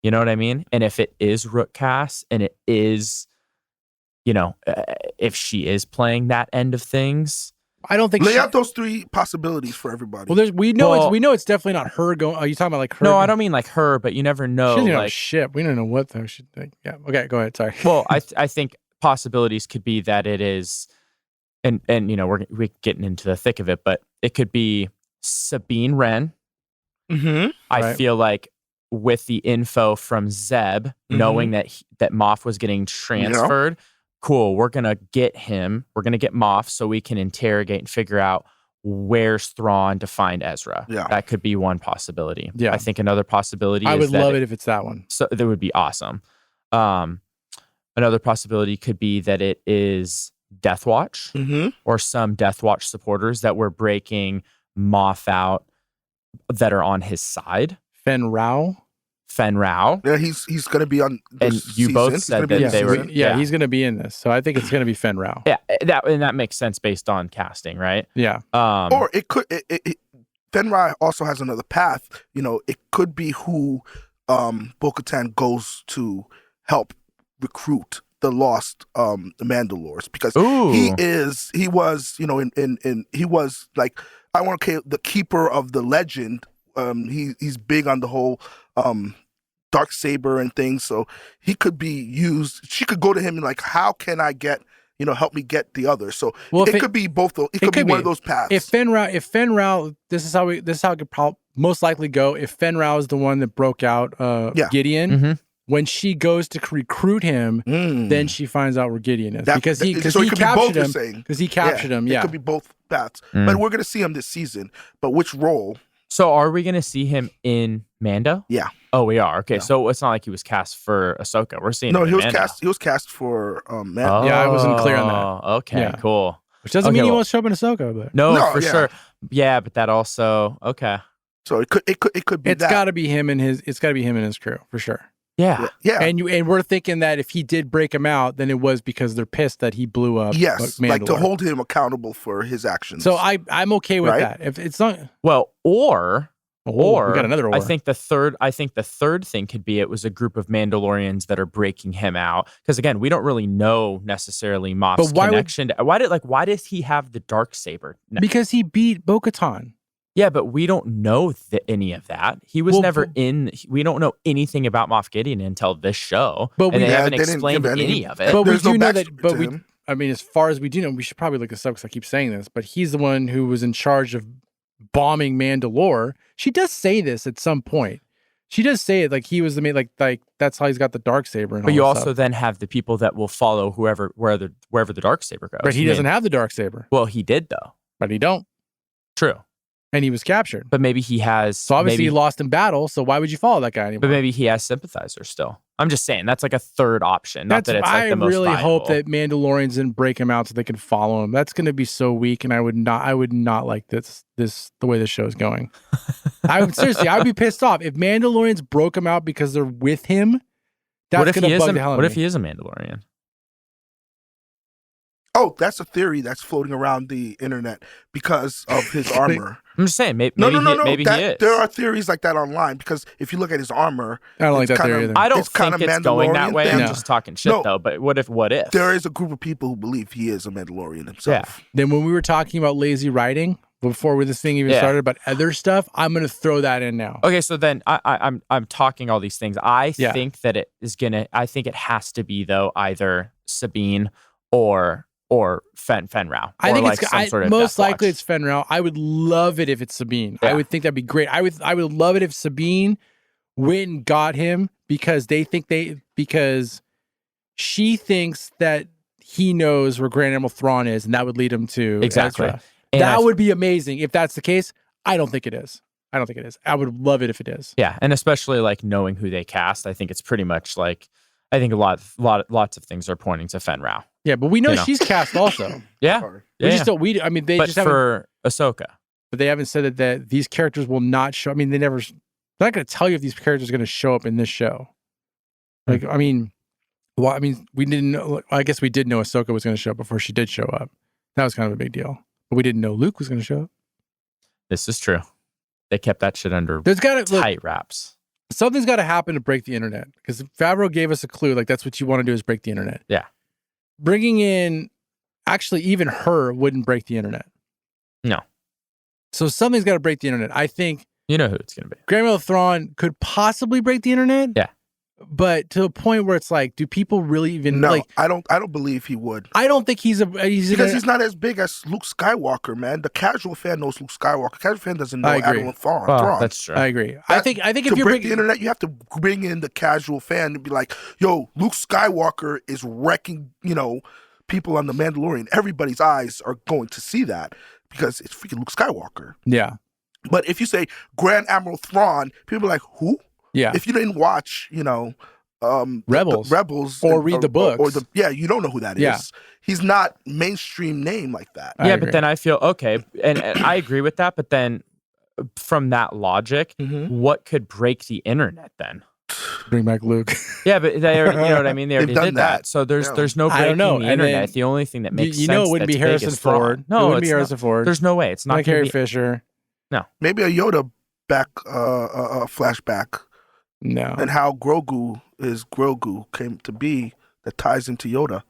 You know what I mean? And if it is Rook Cass and it is, if she is playing that end of things. I don't think lay out those three possibilities for everybody. Well, we know it's definitely not her going. Are you talking about like her? No, I don't mean like her, but you never know. She doesn't like have ship. We don't know what though. She think. Yeah. Okay. Go ahead. Sorry. Well, I think possibilities could be that it is, and we're getting into the thick of it, but it could be Sabine Wren. Mm-hmm. I feel like with the info from Zeb, knowing that Moff was getting transferred. Cool, we're going to get him. We're going to get Moff so we can interrogate and figure out where's Thrawn to find Ezra. Yeah. That could be one possibility. Yeah. I think another possibility I is would love it if it's that one. So that would be awesome. Another possibility could be that it is Death Watch or some Death Watch supporters that were breaking Moff out that are on his side. Fen Rao. Yeah, he's going to be on this and you season. both said that they were. He's going to be in this. So I think it's going to be Fen Rao. Yeah, that makes sense based on casting, right? Yeah. Or it could. Fen Rao also has another path. It could be who Bo-Katan goes to help recruit the lost Mandalores, because he was like, I want to call the keeper of the legend. He's big on the whole dark saber and things, so he could be used. She could go to him and like, how can I get, help me get the other? So it could be both. It could be one of those paths. If Fen Rao, this is how it could most likely go. If Fen Rao is the one that broke out Gideon, when she goes to recruit him, then she finds out where Gideon is because he captured him. Because he captured him. Yeah, it could be both paths. But we're gonna see him this season. But which role? So are we going to see him in Mando? Yeah. Oh, we are. Okay, Yeah. So it's not like he was cast for Ahsoka. We're seeing No, him he in was Mando. cast. He was cast for Mando. Yeah, I wasn't clear on that. Okay, Yeah. cool. Which doesn't mean he won't show up in Ahsoka, but No, for yeah. sure. Yeah, but that also okay. So it could be. it's got to be him and his crew for sure. Yeah. Yeah. And we're thinking that if he did break him out, then it was because they're pissed that he blew up. Yes, Mandalore. like to hold him accountable for his actions. So I'm okay with Right? that. If it's not, Well, or we got another. I think the third thing could be it was a group of Mandalorians that are breaking him out. Because again, we don't really know necessarily Moff's connection. Why does he have the Darksaber? Because he beat Bo-Katan. Yeah, but we don't know any of that. He was never in. We don't know anything about Moff Gideon until this show, But and they haven't they didn't explained give any of it. But we There's do no know that. backstory But to him. I mean, as far as we do know, we should probably look this up because I keep saying this. But he's the one who was in charge of bombing Mandalore. She does say this at some point. She does say it like he was the main, like that's how he's got the Darksaber. But you also then have the people that will follow wherever the Darksaber goes. But he doesn't have the Darksaber. Well, he did though. But he don't. True. And he was captured. But maybe he has. So obviously he lost in battle. So why would you follow that guy anymore? But maybe he has sympathizers still. I'm just saying that's like a third option. Not that it's like the most I really hope viable. that Mandalorians didn't break him out so they can follow him. That's going to be so weak, and I would not like this the way this show is going. I would be pissed off if Mandalorians broke him out because they're with him. That's What if gonna he is? bug the hell out of What if me. he is a Mandalorian? Oh, that's a theory that's floating around the internet because of his armor. I'm just saying. Maybe No. Maybe he is. There are theories like that online because if you look at his armor, I don't like it's that theory kinda- either. I don't it's kinda think it's going that Mandalorian way. thing. I'm No. just talking shit No. though. But what if? What if? there is a group of people who believe he is a Mandalorian himself. Then when we were talking about lazy writing before this thing even Yeah. started about other stuff, I'm gonna throw that in now. Okay, so then I'm talking all these things. I Yeah. think that it is gonna. I think it has to be though either Sabine or Fenrau. I or think like it's some sort of most Death Watch. likely it's Fenrau. I would love it if it's Sabine. I Yeah. would think that'd be great. I would love it if Sabine went and got him because because she thinks that he knows where Grand Admiral Thrawn is, and that would lead him to Exactly. Ezra. And That I- would be amazing if that's the case. I don't think it is. I would love it if it is. Yeah, and especially like knowing who they cast, I think it's pretty much like I think lots of things are pointing to Fenrau. Yeah, but we know You know. she's cast also. Yeah, Sorry. We yeah. just don't. I mean, they but just haven't. for Ahsoka, But they haven't said that these characters will not show. I mean, they never. They're not going to tell you if these characters are going to show up in this show. Like, I mean, well, I mean, we didn't know. I guess we did know Ahsoka was going to show up before she did show up. That was kind of a big deal. But we didn't know Luke was going to show up. this is true. They kept that shit under There's got to tight wraps. something's got to happen to break the internet because Favreau gave us a clue. Like that's what you want to do is break the internet. Yeah. Bringing in, actually, even her wouldn't break the internet. No. So something's got to break the internet. I think You know who it's gonna be. Grand Admiral Thrawn could possibly break the internet. Yeah. But to a point where it's like, do people really even No, like? I don't believe he would. I don't think he's Because he's not as big as Luke Skywalker, man. The casual fan knows Luke Skywalker. The casual fan doesn't know I agree. Admiral Thrawn. Well, that's true. I agree. I think if to you're break bringing the internet, you have to bring in the casual fan and be like, "Yo, Luke Skywalker is wrecking, people on the Mandalorian. Everybody's eyes are going to see that because it's freaking Luke Skywalker." yeah, But if you say Grand Admiral Thrawn, people are like, "Who?" yeah, If you didn't watch, Rebels. Rebels, Or read the books. you don't know who that is. Yeah. He's not mainstream name like that. I Yeah, agree. but then I feel okay, and I agree with that. But then, from that logic, Mhm. what could break the internet then? bring back Luke. Yeah, but they already, you know what I mean. They already They've done did that. that. So there's Yeah. no I breaking don't know. the And then internet. The only thing that makes you sense know, it wouldn't be that's big Harrison is Thrawn. Ford. it No, wouldn't be it's not. Harrison Ford. There's no way. It's not not gonna Carrie be. Fisher. Maybe a Yoda back flashback No. and how Grogu came to be that ties into Yoda.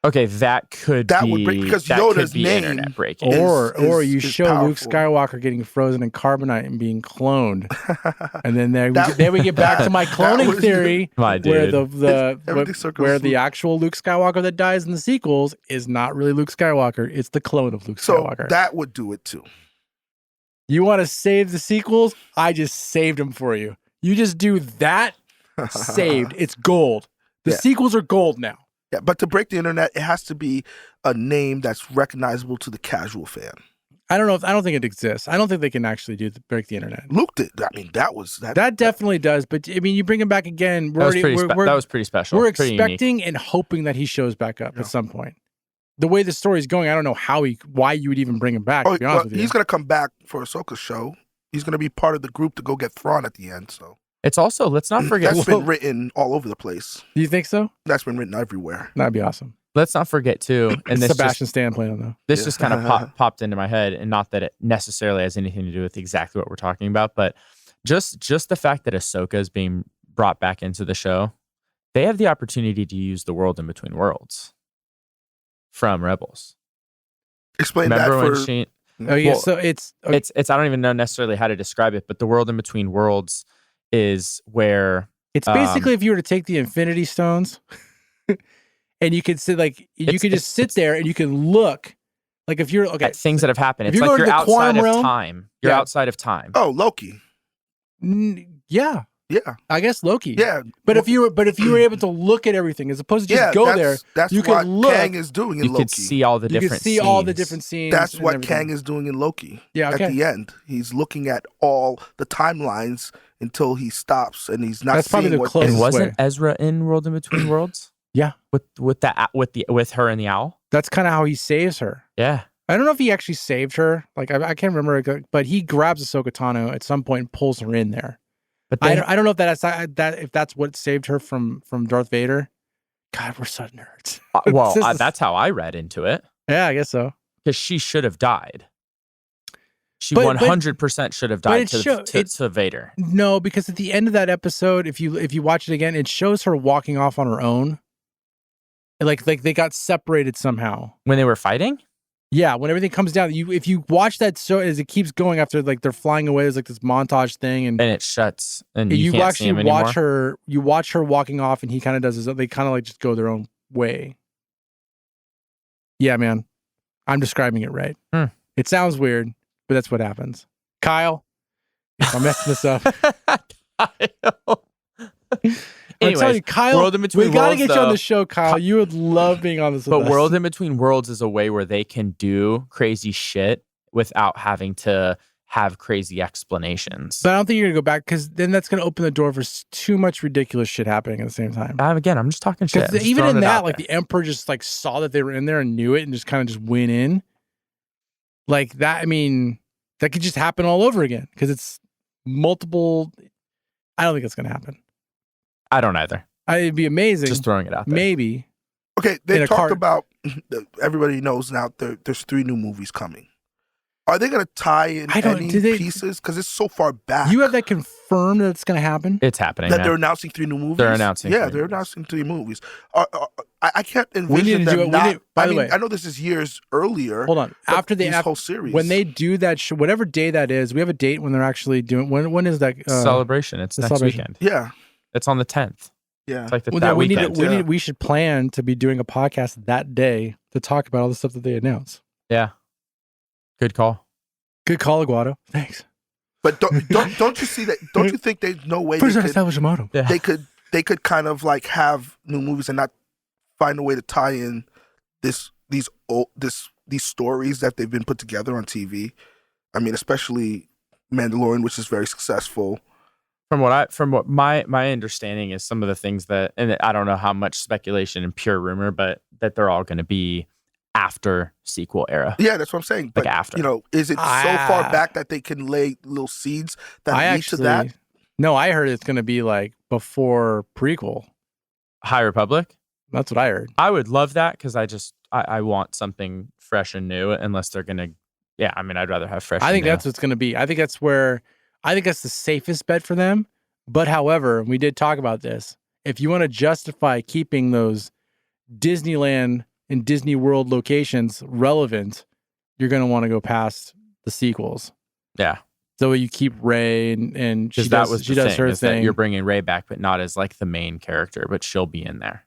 Okay, that could That be. would break- because that Yoda's could be name- internet breaking. Or you is show Luke powerful. Skywalker getting frozen in carbonite and being cloned, and then That- then we get back to my that cloning was- theory, My where dude. Everything circles where the Luke. actual Luke Skywalker that dies in the sequels is not really Luke Skywalker; it's the clone of Luke So Skywalker. that would do it too. You want to save the sequels? I just saved them for you. You just do that, saved. It's gold. The Yeah. sequels are gold now. Yeah, but to break the internet, it has to be a name that's recognizable to the casual fan. I don't think it exists. I don't think they can actually break the internet. Luke did. I mean, that was that. That definitely does. But I mean, you bring him back again. That was pretty special. We're pretty unique. expecting and hoping that he shows back up Yeah. at some point. The way the story's going, I don't know why you would even bring him back. Oh, To be honest with you, he's gonna come back for Ahsoka's show. He's gonna be part of the group to go get Thrawn at the end. So It's also, let's not forget. that's been written all over the place. Do you think so? That's been written everywhere. That'd be awesome. Let's not forget too. And this Sebastian Stan playing him though. this Yeah. just kind of popped into my head, and not that it necessarily has anything to do with exactly what we're talking about, but just the fact that Ahsoka is being brought back into the show, they have the opportunity to use the world in between worlds from Rebels. Explain Remember that when for she? Oh yeah, Well, so it's It's I don't even know necessarily how to describe it, but the world in between worlds is where basically if you were to take the Infinity Stones, and you could sit you could just sit there and you can look, like if you're at things that have happened. if It's you're like going you're to the quantum outside of realm- time. You're Yeah. outside of time. Oh, Loki. Yeah, Yeah, I guess Loki. yeah. But if you were able to look at everything as opposed to just go there, That's you what can look. Kang is doing in You Loki. could see all the you different. can see all the scenes. different scenes. That's and what everything. Kang is doing in Loki. Yeah, okay. At the end, he's looking at all the timelines until he stops, and he's not That's probably seeing the what. closest And wasn't way. Ezra in World in Between Worlds? Yeah. with her and the owl. That's kind of how he saves her. Yeah. I don't know if he actually saved her. Like I can't remember, but he grabs ahsokatano at some point and pulls her in there. But I don't know if that's what saved her from Darth Vader. God, we're such nerds. That's how I read into it. Yeah, I guess so. Because she should have died. She But- 100% should have died to Vader. No, because at the end of that episode, if you watch it again, it shows her walking off on her own. Like they got separated somehow. When they were fighting? Yeah, when everything comes down, if you watch that show as it keeps going after like they're flying away, there's like this montage thing, and it shuts, and you can't see him watch anymore. her. You watch her walking off, and he kind of does his. They kind of like just go their own way. Yeah, man, I'm describing it right. It sounds weird, but that's what happens. Kyle, if I'm messing this up. Anyways, Kyle, World in Between we gotta Worlds, get you on the show, Kyle. You would love being on this. But with us. World in Between Worlds is a way where they can do crazy shit without having to have crazy explanations. But I don't think you're gonna go back because then that's gonna open the door for too much ridiculous shit happening at the same time. Again, I'm just talking shit. Because even in that, like the Emperor just like saw that they were in there and knew it and just kind of just went in. Like that, I mean, that could just happen all over again because it's multiple. I don't think it's gonna happen. I don't either. It'd be amazing. Just throwing it out there. Maybe. Okay, they talked about. Everybody knows now. There's 3 new movies coming. Are they going to tie in any pieces? Because it's so far back. You have that confirmed that it's going to happen? It's happening. They're announcing 3 new movies? They're announcing. Yeah, they're announcing 3 movies. I can't envision them not. By the way, I know this is years earlier. Hold on. After the whole series, when they do that, whatever day that is, we have a date when they're actually doing. When is that celebration? It's next weekend. Yeah, it's on the 10th. Yeah, it's like that weekend. We should plan to be doing a podcast that day to talk about all the stuff that they announce. Yeah, good call. Good call, Aguado. Thanks. But don't you see that? Don't you think there's no way they could kind of like have new movies and not find a way to tie in these stories that they've been put together on TV? I mean, especially Mandalorian, which is very successful. From what my understanding is, some of the things that, and I don't know how much speculation and pure rumor, but that they're all going to be after sequel era. Yeah, that's what I'm saying. But, after, is it so far back that they can lay little seeds that lead to that? No, I heard it's going to be like before prequel. High Republic. That's what I heard. I would love that because I want something fresh and new. Unless they're going to, yeah. I mean, I'd rather have fresh. I think that's what's going to be. I think that's the safest bet for them. But however, we did talk about this. If you want to justify keeping those Disneyland and Disney World locations relevant, you're going to want to go past the sequels. Yeah. So you keep Rey and she does her thing. You're bringing Rey back, but not as like the main character, but she'll be in there.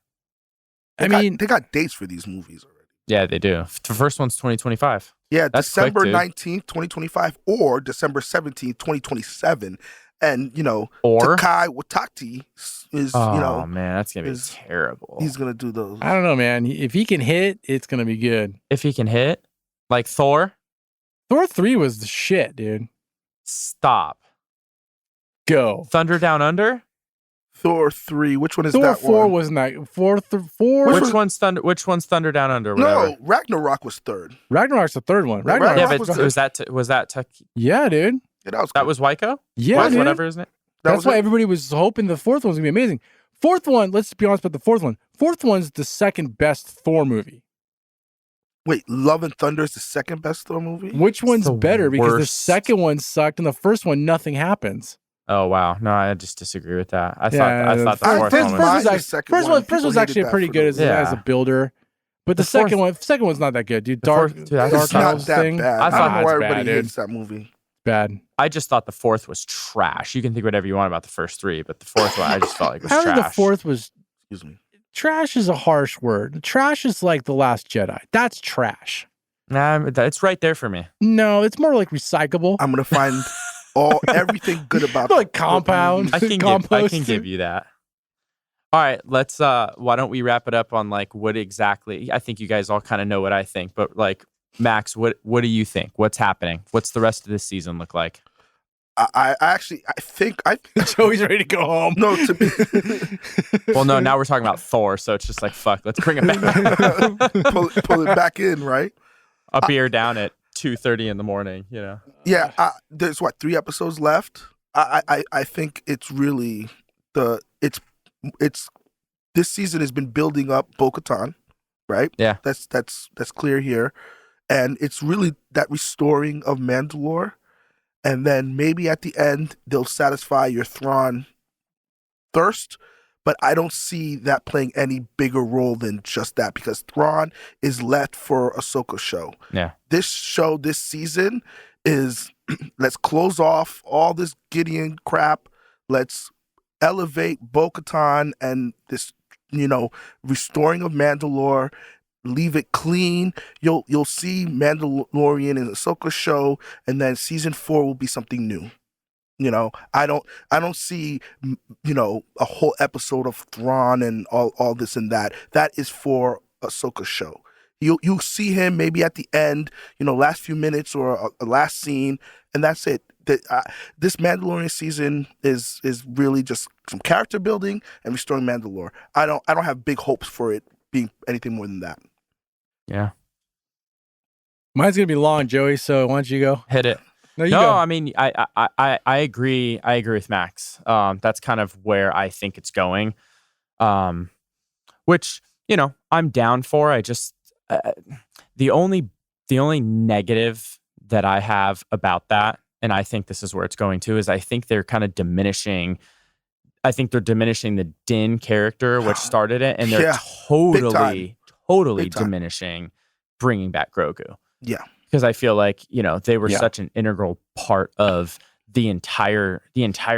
They got dates for these movies already. Yeah, they do. The first one's 2025. Yeah, that's December 19th, 2025, or December 17th, 2027. And, or Takai Waititi is, oh, man, that's going to be terrible. He's going to do those. I don't know, man. If he can hit, it's going to be good. If he can hit? Like Thor? Thor 3 was the shit, dude. Stop. Go. Thunder Down Under? Thor 3. Which one is Thor that 4 one? wasn't that. 4. Which one's Thunder Down Under? Whatever. No, Ragnarok was 3rd. Ragnarok's the 3rd one. Yeah, but was that yeah, dude. Yeah, that was Waiko? Yeah, dude. Whatever his name. That's why everybody was hoping the 4th one's gonna be amazing. 4th one, let's be honest about the 4th one. 4th one's the second best Thor movie. Wait, Love and Thunder is the second best Thor movie? Which one's better? Because the second one sucked and the first one nothing happens. Oh wow. No, I just disagree with that. I thought the fourth one was actually pretty good as a builder. But the second one's not that good, dude. Dark it's not that thing. Bad. I don't know why everybody hates that movie. Bad. I just thought the 4th was trash. You can think whatever you want about the first 3, but the 4th one I just felt like was trash. The 4th was, excuse me. Trash is a harsh word. Trash is like The Last Jedi. That's trash. Nah, it's right there for me. No, it's more like recyclable. I'm gonna find everything good about like compound. I can give you that. All right, let's why don't we wrap it up on like what exactly? I think you guys all kind of know what I think, but like Max, what do you think? What's happening? What's the rest of this season look like? I think Joey's ready to go home. No, well, no. Now we're talking about Thor, so it's just like fuck. Let's bring it back. pull it back in, right? A beer down at 2:30 in the morning. Yeah. There's 3 episodes left. I think it's really it's this season has been building up Bo-Katan, right? Yeah. That's clear here. And it's really that restoring of Mandalore. And then maybe at the end they'll satisfy your thrawn thirst. But I don't see that playing any bigger role than just that, because thrawn is left for Ahsoka show. Yeah. This show, this season is let's close off all this Gideon crap. Let's elevate Bo-Katan and this, restoring of Mandalore. Leave it clean. You'll see Mandalorian and Ahsoka show, and then season 4 will be something new. I don't see, a whole episode of Thrawn and all this and that. That is for Ahsoka show. You see him maybe at the end, last few minutes or a last scene, and that's it. This Mandalorian season is really just some character building and restoring Mandalore. I don't have big hopes for it being anything more than that. Yeah. Mine's gonna be long, Joey. So why don't you go? Hit it. No, you go. I mean, I agree. I agree with Max. That's kind of where I think it's going. Which, I'm down for. I just the only negative that I have about that, and I think this is where it's going to, is I think they're kind of diminishing. I think they're diminishing the Din character, which started it, and they're totally diminishing bringing back Grogu. Yeah. Because I feel like, they were such an integral part of the entire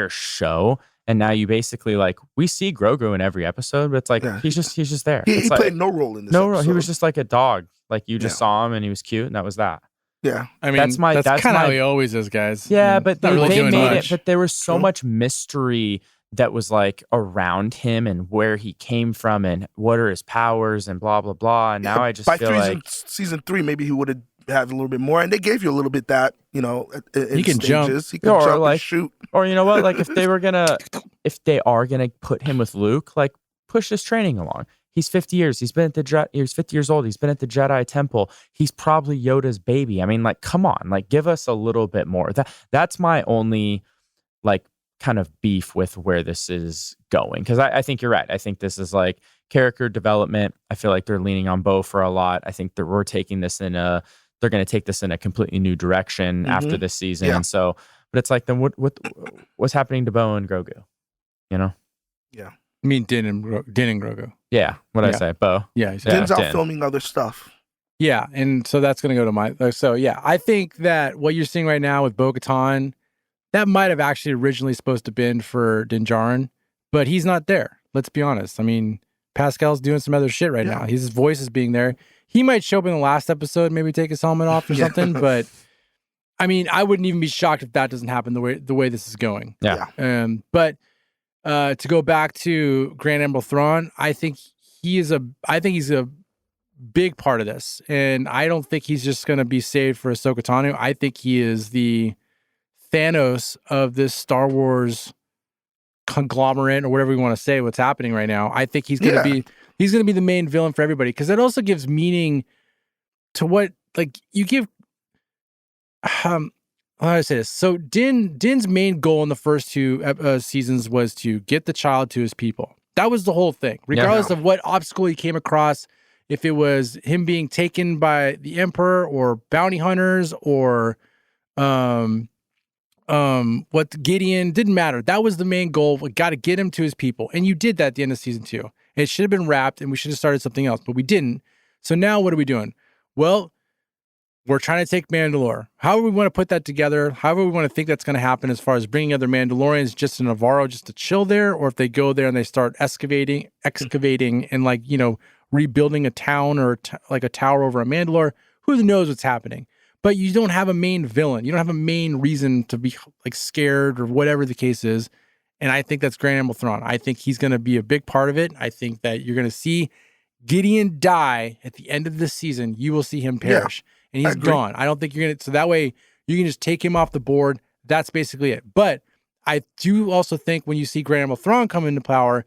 show. And now you basically we see Grogu in every episode, but it's he's just there. He played no role in this episode. He was just like a dog. Like you just saw him and he was cute, and that was that. Yeah. I mean, that's kind of how he always is, guys. Yeah, but they made much. it, but there was so much mystery that was around him and where he came from and what are his powers and blah, blah, blah. And now I just feel like season 3, maybe he would have had a little bit more, and they gave you a little bit that, in he can stages. jump. He can jump and shoot. Or you know what? If they are gonna put him with Luke, push his training along. He's 50 years. He's been at he's 50 years old. He's been at the Jedi Temple. He's probably Yoda's baby. I mean, come on, give us a little bit more. That's my only kind of beef with where this is going, because I think you're right. I think this is character development. I feel like they're leaning on Bo for a lot. I think that we're taking this they're going to take this in a completely new direction after this season. Yeah. And so, but it's then what's happening to Bo and Grogu? Yeah. I mean, Din and Grogu. Yeah. What did I say? Bo. Yeah. Din's out filming other stuff. Yeah. And so that's going to go to my, I think that what you're seeing right now with Bo-Katan, that might have actually originally supposed to have been for Din Djarin, but he's not there. Let's be honest. I mean, Pascal's doing some other shit right now. His voice is being there. He might show up in the last episode, maybe take his helmet off or something. But I mean, I wouldn't even be shocked if that doesn't happen the way this is going. Yeah. But to go back to Grand Admiral Thrawn, I think he's a big part of this, and I don't think he's just going to be saved for Ahsoka Tano. I think he is the Thanos of this Star Wars conglomerate, or whatever we want to say, what's happening right now. I think he's going to be the main villain for everybody, because it also gives meaning to what you give. How do I say this? So Din's main goal in the first 2 seasons was to get the child to his people. That was the whole thing, regardless of what obstacle he came across. If it was him being taken by the Emperor or bounty hunters or what Gideon, didn't matter. That was the main goal. We got to get him to his people. And you did that at the end of season 2. It should have been wrapped and we should have started something else, but we didn't. So now what are we doing? Well, we're trying to take Mandalore. However we want to put that together, however we want to think that's going to happen as far as bringing other Mandalorians just to Navarro just to chill there, or if they go there and they start excavating and rebuilding a town or a tower over a Mandalore, who knows what's happening. But you don't have a main villain. You don't have a main reason to be scared or whatever the case is. And I think that's Grand Admiral Thrawn. I think he's going to be a big part of it. I think that you're going to see Gideon die at the end of this season. You will see him perish. And he's gone. I don't think you're going to... So that way, you can just take him off the board. That's basically it. But I do also think when you see Grand Admiral Thrawn come into power,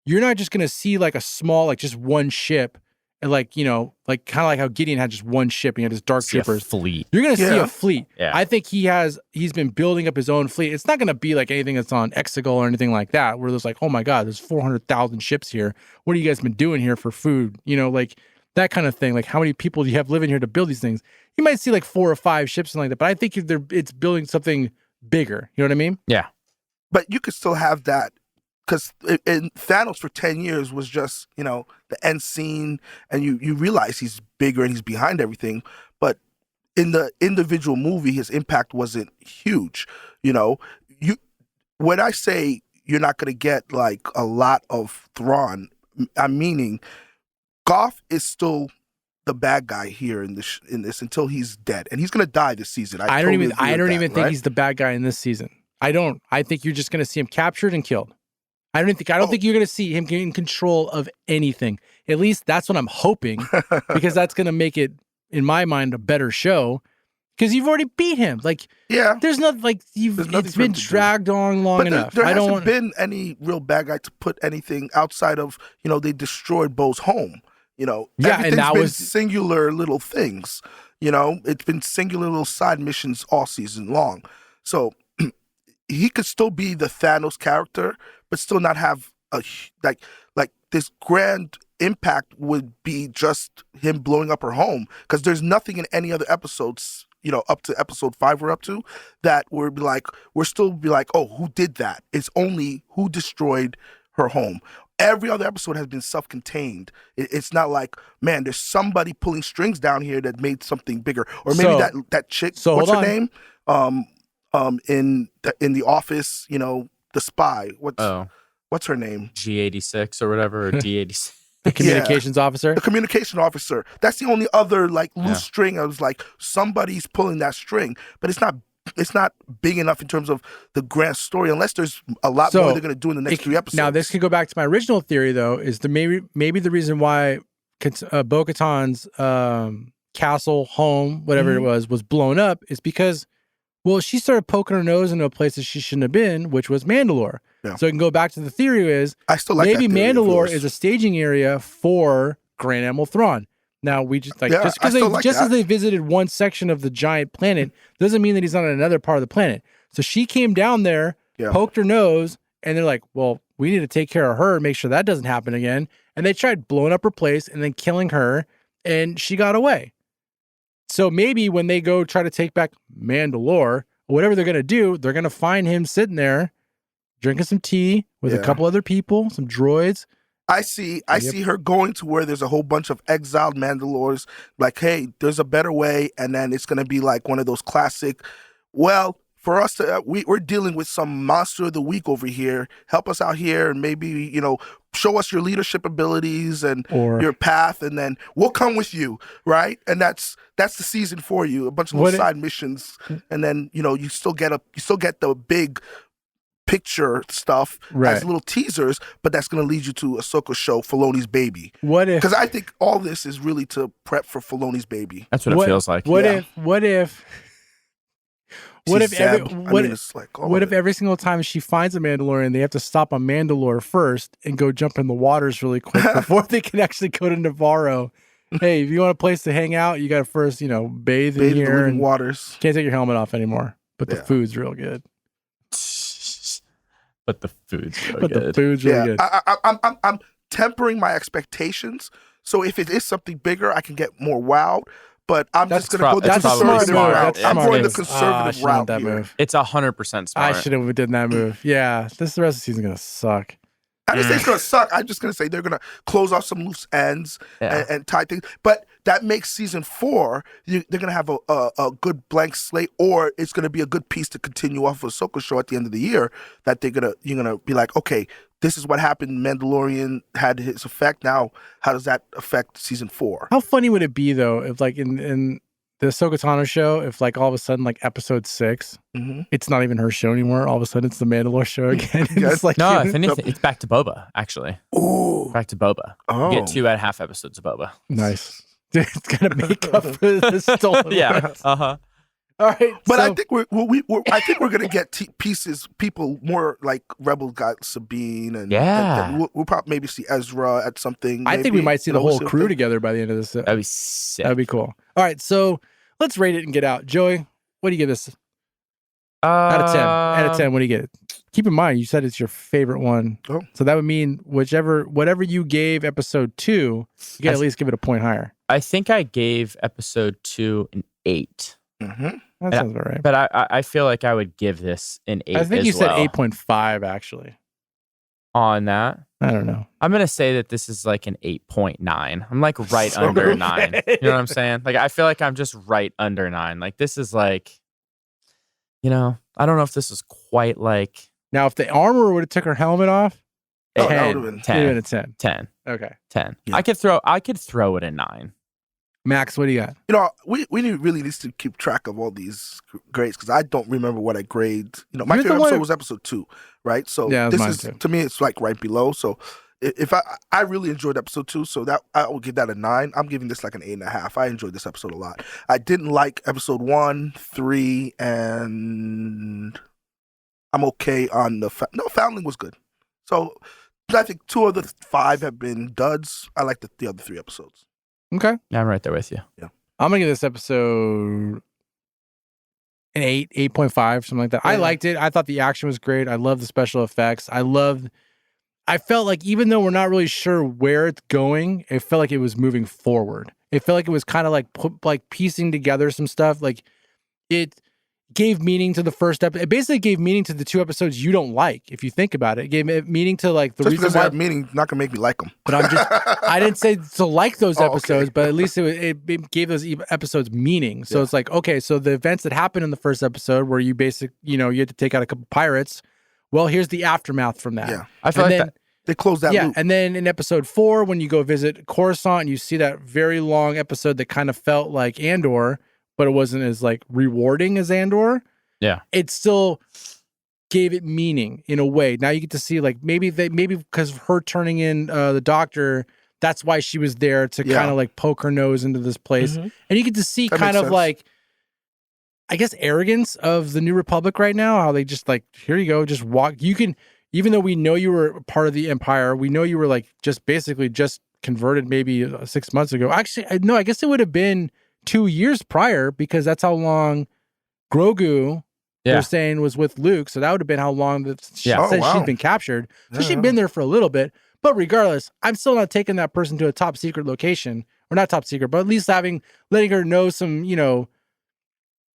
you're not just going to see a small, just one ship And like, you know, like kind of like how Gideon had just one ship and he had his dark See a troopers. fleet. You're gonna see a fleet. Yeah. I think he's been building up his own fleet. It's not gonna be like anything that's on Exegol or anything like that, where there's like, oh my God, there's 400,000 ships here. What have you guys been doing here for food? You know, like that kind of thing. Like how many people do you have living here to build these things? You might see like 4 or 5 ships and like that, but I think it's building something bigger. You know what I mean? Yeah. But you could still have that. Because in Thanos for 10 years was just, you know, the end scene, and you realize he's bigger and he's behind everything. But in the individual movie, his impact wasn't huge. You know, when I say you're not going to get like a lot of Thrawn, I'm meaning Goff is still the bad guy here in this until he's dead, and he's going to die this season. I don't even think he's the bad guy in this season. I don't. I think you're just going to see him captured and killed. I don't think you're going to see him getting control of anything. At least that's what I'm hoping, because that's going to make it, in my mind, a better show. Because you've already beat him. Like, there's nothing like it's been dragged on long enough. There hasn't been any real bad guy to put anything outside of, you know, they destroyed Bo's home. You know, everything's been singular little things. You know, it's been singular little side missions all season long. So he could still be the Thanos character, but still not have a like this grand impact. Would be just him blowing up her home, because there's nothing in any other episodes, you know, up to episode 5 we're up to, that we're still be like, oh, who did that? It's only who destroyed her home. Every other episode has been self-contained. It's not like, man, there's somebody pulling strings down here that made something bigger, or maybe that chick. So what's her name? In the Office, you know, the spy. What's her name? G86 or whatever, or D86. The communications officer? The communication officer. That's the only other like loose string. I was like, somebody's pulling that string, but it's not big enough in terms of the grand story, unless there's a lot more they're going to do in the next 3 episodes. Now, this could go back to my original theory, though, is maybe the reason why Bo-Katan's castle, home, whatever it was blown up is because, well, she started poking her nose into a place that she shouldn't have been, which was Mandalore. Yeah. So it can go back to the theory is, I still like maybe Mandalore is a staging area for Grand Admiral Thrawn. Now, we just like just as they visited one section of the giant planet doesn't mean that he's not on another part of the planet. So she came down there, poked her nose, and they're like, well, we need to take care of her and make sure that doesn't happen again. And they tried blowing up her place and then killing her, and she got away. So maybe when they go try to take back Mandalore, or whatever they're going to do, they're going to find him sitting there drinking some tea with a couple other people, some droids. I see her going to where there's a whole bunch of exiled Mandalores, like, hey, there's a better way, and then it's going to be like one of those classic, well, for us to, we're dealing with some monster of the week over here. Help us out here, and maybe, you know, show us your leadership abilities and your path, and then we'll come with you, right? And that's the season for you. A bunch of little side missions, and then, you know, you still get the big picture stuff as little teasers, but that's going to lead you to Ahsoka's show, Filoni's baby. What if? Because I think all this is really to prep for Filoni's baby. That's what it feels like. What if every single time she finds a Mandalorian, they have to stop on Mandalore first and go jump in the waters really quick before they can actually go to Navarro? Hey, if you want a place to hang out, you got to first, you know, bathe in here. In the living waters. Can't take your helmet off anymore, but the food's real good. But the food's really good. The food's really good. I'm tempering my expectations. So if it is something bigger, I can get more wowed. But I'm just going to go the conservative route. I'm going the conservative route here. Move. It's 100% smart. I should have done that move. Yeah, the rest of the season's going to suck. I didn't say it's going to suck. I'm just going to say they're going to close off some loose ends and tie things. But that makes season 4, they're going to have a good blank slate, or it's going to be a good piece to continue off of Ahsoka show at the end of the year, that you're going to be like, okay, this is what happened. Mandalorian had his effect. Now, how does that affect season 4? How funny would it be, though, if like in the ahsokatano show, if like all of a sudden like episode 6, it's not even her show anymore. All of a sudden it's the Mandalore show again. It's like, no, if anything, it's back to Boba, actually. Ooh. Back to Boba. Oh. You get 2.5 episodes of Boba. Nice. It's going to make up for the stolen Yeah. words. Uh-huh. All right. But I so- think we're gonna get people more like Rebel got Sabine, and Yeah. and we'll probably maybe see Ezra at something. I think we might see the whole crew together. together by the end of this. That'd be sick. That'd be cool. All right, so let's rate it and get out. Joey, what do you give this? Out of 10. Out of 10, what do you get? Keep in mind, you said it's your favorite one. Oh. So that would mean whatever you gave episode 2, you got to at least give it a point higher. I think I gave episode 2 an 8. Mm-hmm. That sounds about right. But I feel like I would give this an 8 I think as you said well. 8.5, actually. On that. I don't know. I'm going to say that this is like an 8.9. I'm like right under 9. You know what I'm saying? Like, I feel like I'm just right under 9. Like, this is like, I don't know if this is quite like. Now, if the armor would have took her helmet off, Oh, 10. that would've been 10. It would've been a 10. 10. Okay. 10. Yeah. I could throw it a 9. Max, what do you got? We really need to keep track of all these grades because I don't remember what I grade. My You're the favorite one- episode was episode 2, right? So Yeah, this mine is too. to me it's like right below. So if I really enjoyed episode 2, so that I will give that a 9. I'm giving this like an 8.5. I enjoyed this episode a lot. I didn't like episode 1, 3, and I'm okay on the Foundling was good. So I think 2 of the 5 have been duds. I like the other 3 episodes. Okay. Yeah, I'm right there with you. I'm going to give this episode an 8, 8.5, something like that. I Yeah. liked it. I thought the action was great. I love the special effects. I felt like even though we're not really sure where it's going, it felt like it was moving forward. It felt like it was kind of like piecing together some stuff. Like it gave meaning to the first episode. It basically gave meaning to the 2 episodes you don't like. If you think about it, it gave meaning to like the Just reason because they why. have meaning, not gonna make me like them. But I didn't say to like those Oh, okay. episodes, but at least it gave those episodes meaning. So Yeah. it's like, okay, so the events that happened in the first episode where you you had to take out a couple pirates. Well, here's the aftermath from that. Yeah. I feel And like then, that. They close that yeah, loop. and then in episode 4, when you go visit Coruscant, you see that very long episode that kind of felt like Andor, but it wasn't as like rewarding as Andor. Yeah. It still gave it meaning in a way. Now you get to see like maybe because of her turning in the doctor, that's why she was there to Yeah. kind of like poke her nose into this place. Mhm. And you get to see That kind makes of sense. like, I guess, arrogance of the New Republic right now. How they just like, here you go, just walk. You can, even though we know you were part of the Empire, we know you were like just basically just converted maybe 6 months ago. Actually, no, I guess it would have been 2 years prior because that's how long Grogu, Yeah. they're saying, was with Luke. So that would have been how long Yeah. Oh, since wow. she's been captured. So Yeah. she'd been there for a little bit. But regardless, I'm still not taking that person to a top secret location, or not top secret, but at least letting her know some,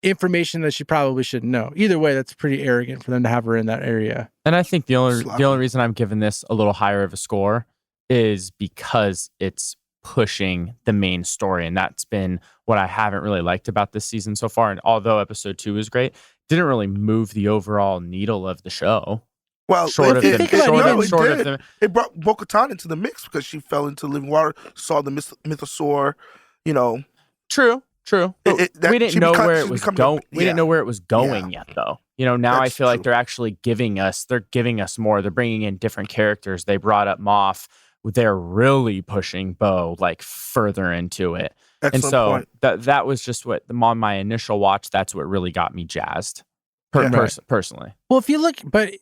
information that she probably shouldn't know. Either way, that's pretty arrogant for them to have her in that area. And I think the only Sloppy. reason I'm giving this a little higher of a score is because it's pushing the main story, and that's been what I haven't really liked about this season so far. And although episode 2 is great, didn't really move the overall needle of the show. Well, Short of you the think about it, short of the It brought Bo-Katan into the mix because she fell into living water, saw the mythosaur, True. We didn't know where it was going. We didn't know where it was going yet, though. Now I That's feel like true. they're actually giving us more. They're bringing in different characters. They brought up Moff. They're really pushing Bo like further into it. Excellent And so point. that was just what on my initial watch. That's what really got me jazzed, Yeah. personally. Well, if you look, but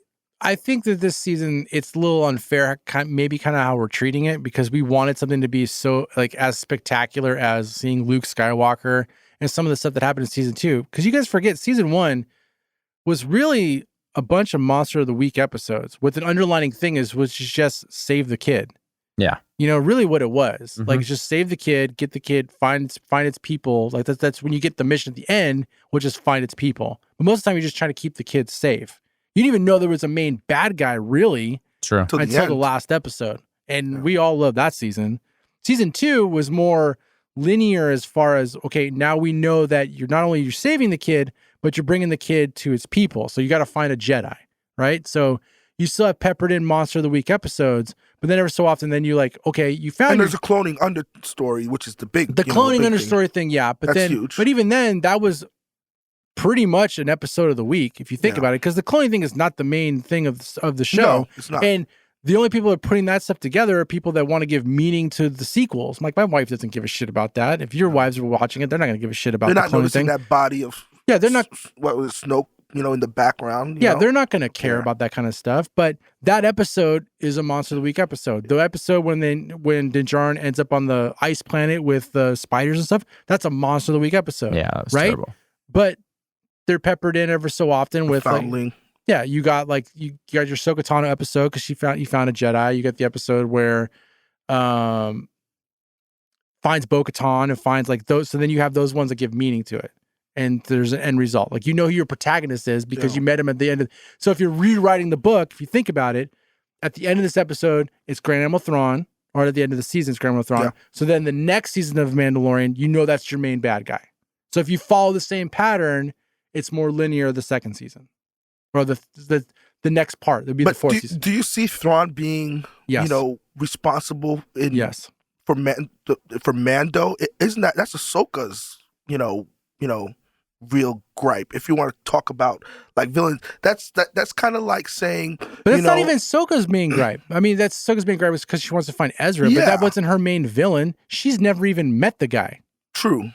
I think that this season, it's a little unfair, maybe kind of how we're treating it, because we wanted something to be so like as spectacular as seeing Luke Skywalker and some of the stuff that happened in season 2. Because you guys forget, season 1 was really a bunch of Monster of the Week episodes with an underlining thing was just save the kid. Yeah. Really what it was. Mhm. Like, it's just save the kid, get the kid, find its people. Like that's when you get the mission at the end, which is find its people. But most of the time, you're just trying to keep the kids safe. You didn't even know there was a main bad guy, really, True. To the until the end. last episode. And Yeah. we all love that season. Season 2 was more linear as far as, okay, now we know that you're saving the kid, but you're bringing the kid to its people. So you got to find a Jedi, right? So you still have peppered in Monster of the Week episodes, but then every so often, then you're like, okay, you found And your there's a cloning understory, which is the big the cloning big understory thing, yeah. But That's then, huge. but even then, that was pretty much an episode of the week, if you think Yeah. about it, because the cloning thing is not the main thing of the thing. show. No, it's not. And the only people that are putting that stuff together are people that want to give meaning to the sequels. Like, my wife doesn't give a shit about that. If your wives are watching it, they're not going to give a shit about They're the not cloning noticing thing. that body of Yeah, they're not. What was Snoke? In the background. Yeah, they're not going to care Yeah. about that kind of stuff. But that episode is a Monster of the Week episode. The episode when Din Djarin ends up on the ice planet with the spiders and stuff, that's a Monster of the Week episode. Yeah, that was right? terrible. But they're peppered in ever so often with Foundling. yeah, you got you got your Ahsokatano episode because you found a Jedi. You got the episode where finds Bo-Katan and finds those. So then you have those ones that give meaning to it. And there's an end result. Who your protagonist is because you met him at the end of. So if you're rewriting the book, if you think about it, at the end of this episode, it's Grand Admiral Thrawn, or at the end of the season, it's Grand Admiral Thrawn. Yeah. So then the next season of Mandalorian, that's your main bad guy. So if you follow the same pattern, it's more linear the second season, or the next part. It'd be the fourth season. Do you see Thrawn being, Yes. responsible Yes. for Mando? Isn't that's Ahsoka's, real gripe? If you want to talk about villains, that's kind of like saying, But that's not even Ahsoka's main gripe. I mean, that's Ahsoka's main gripe is because she wants to find Ezra, but Yeah. that wasn't her main villain. She's never even met the guy. True.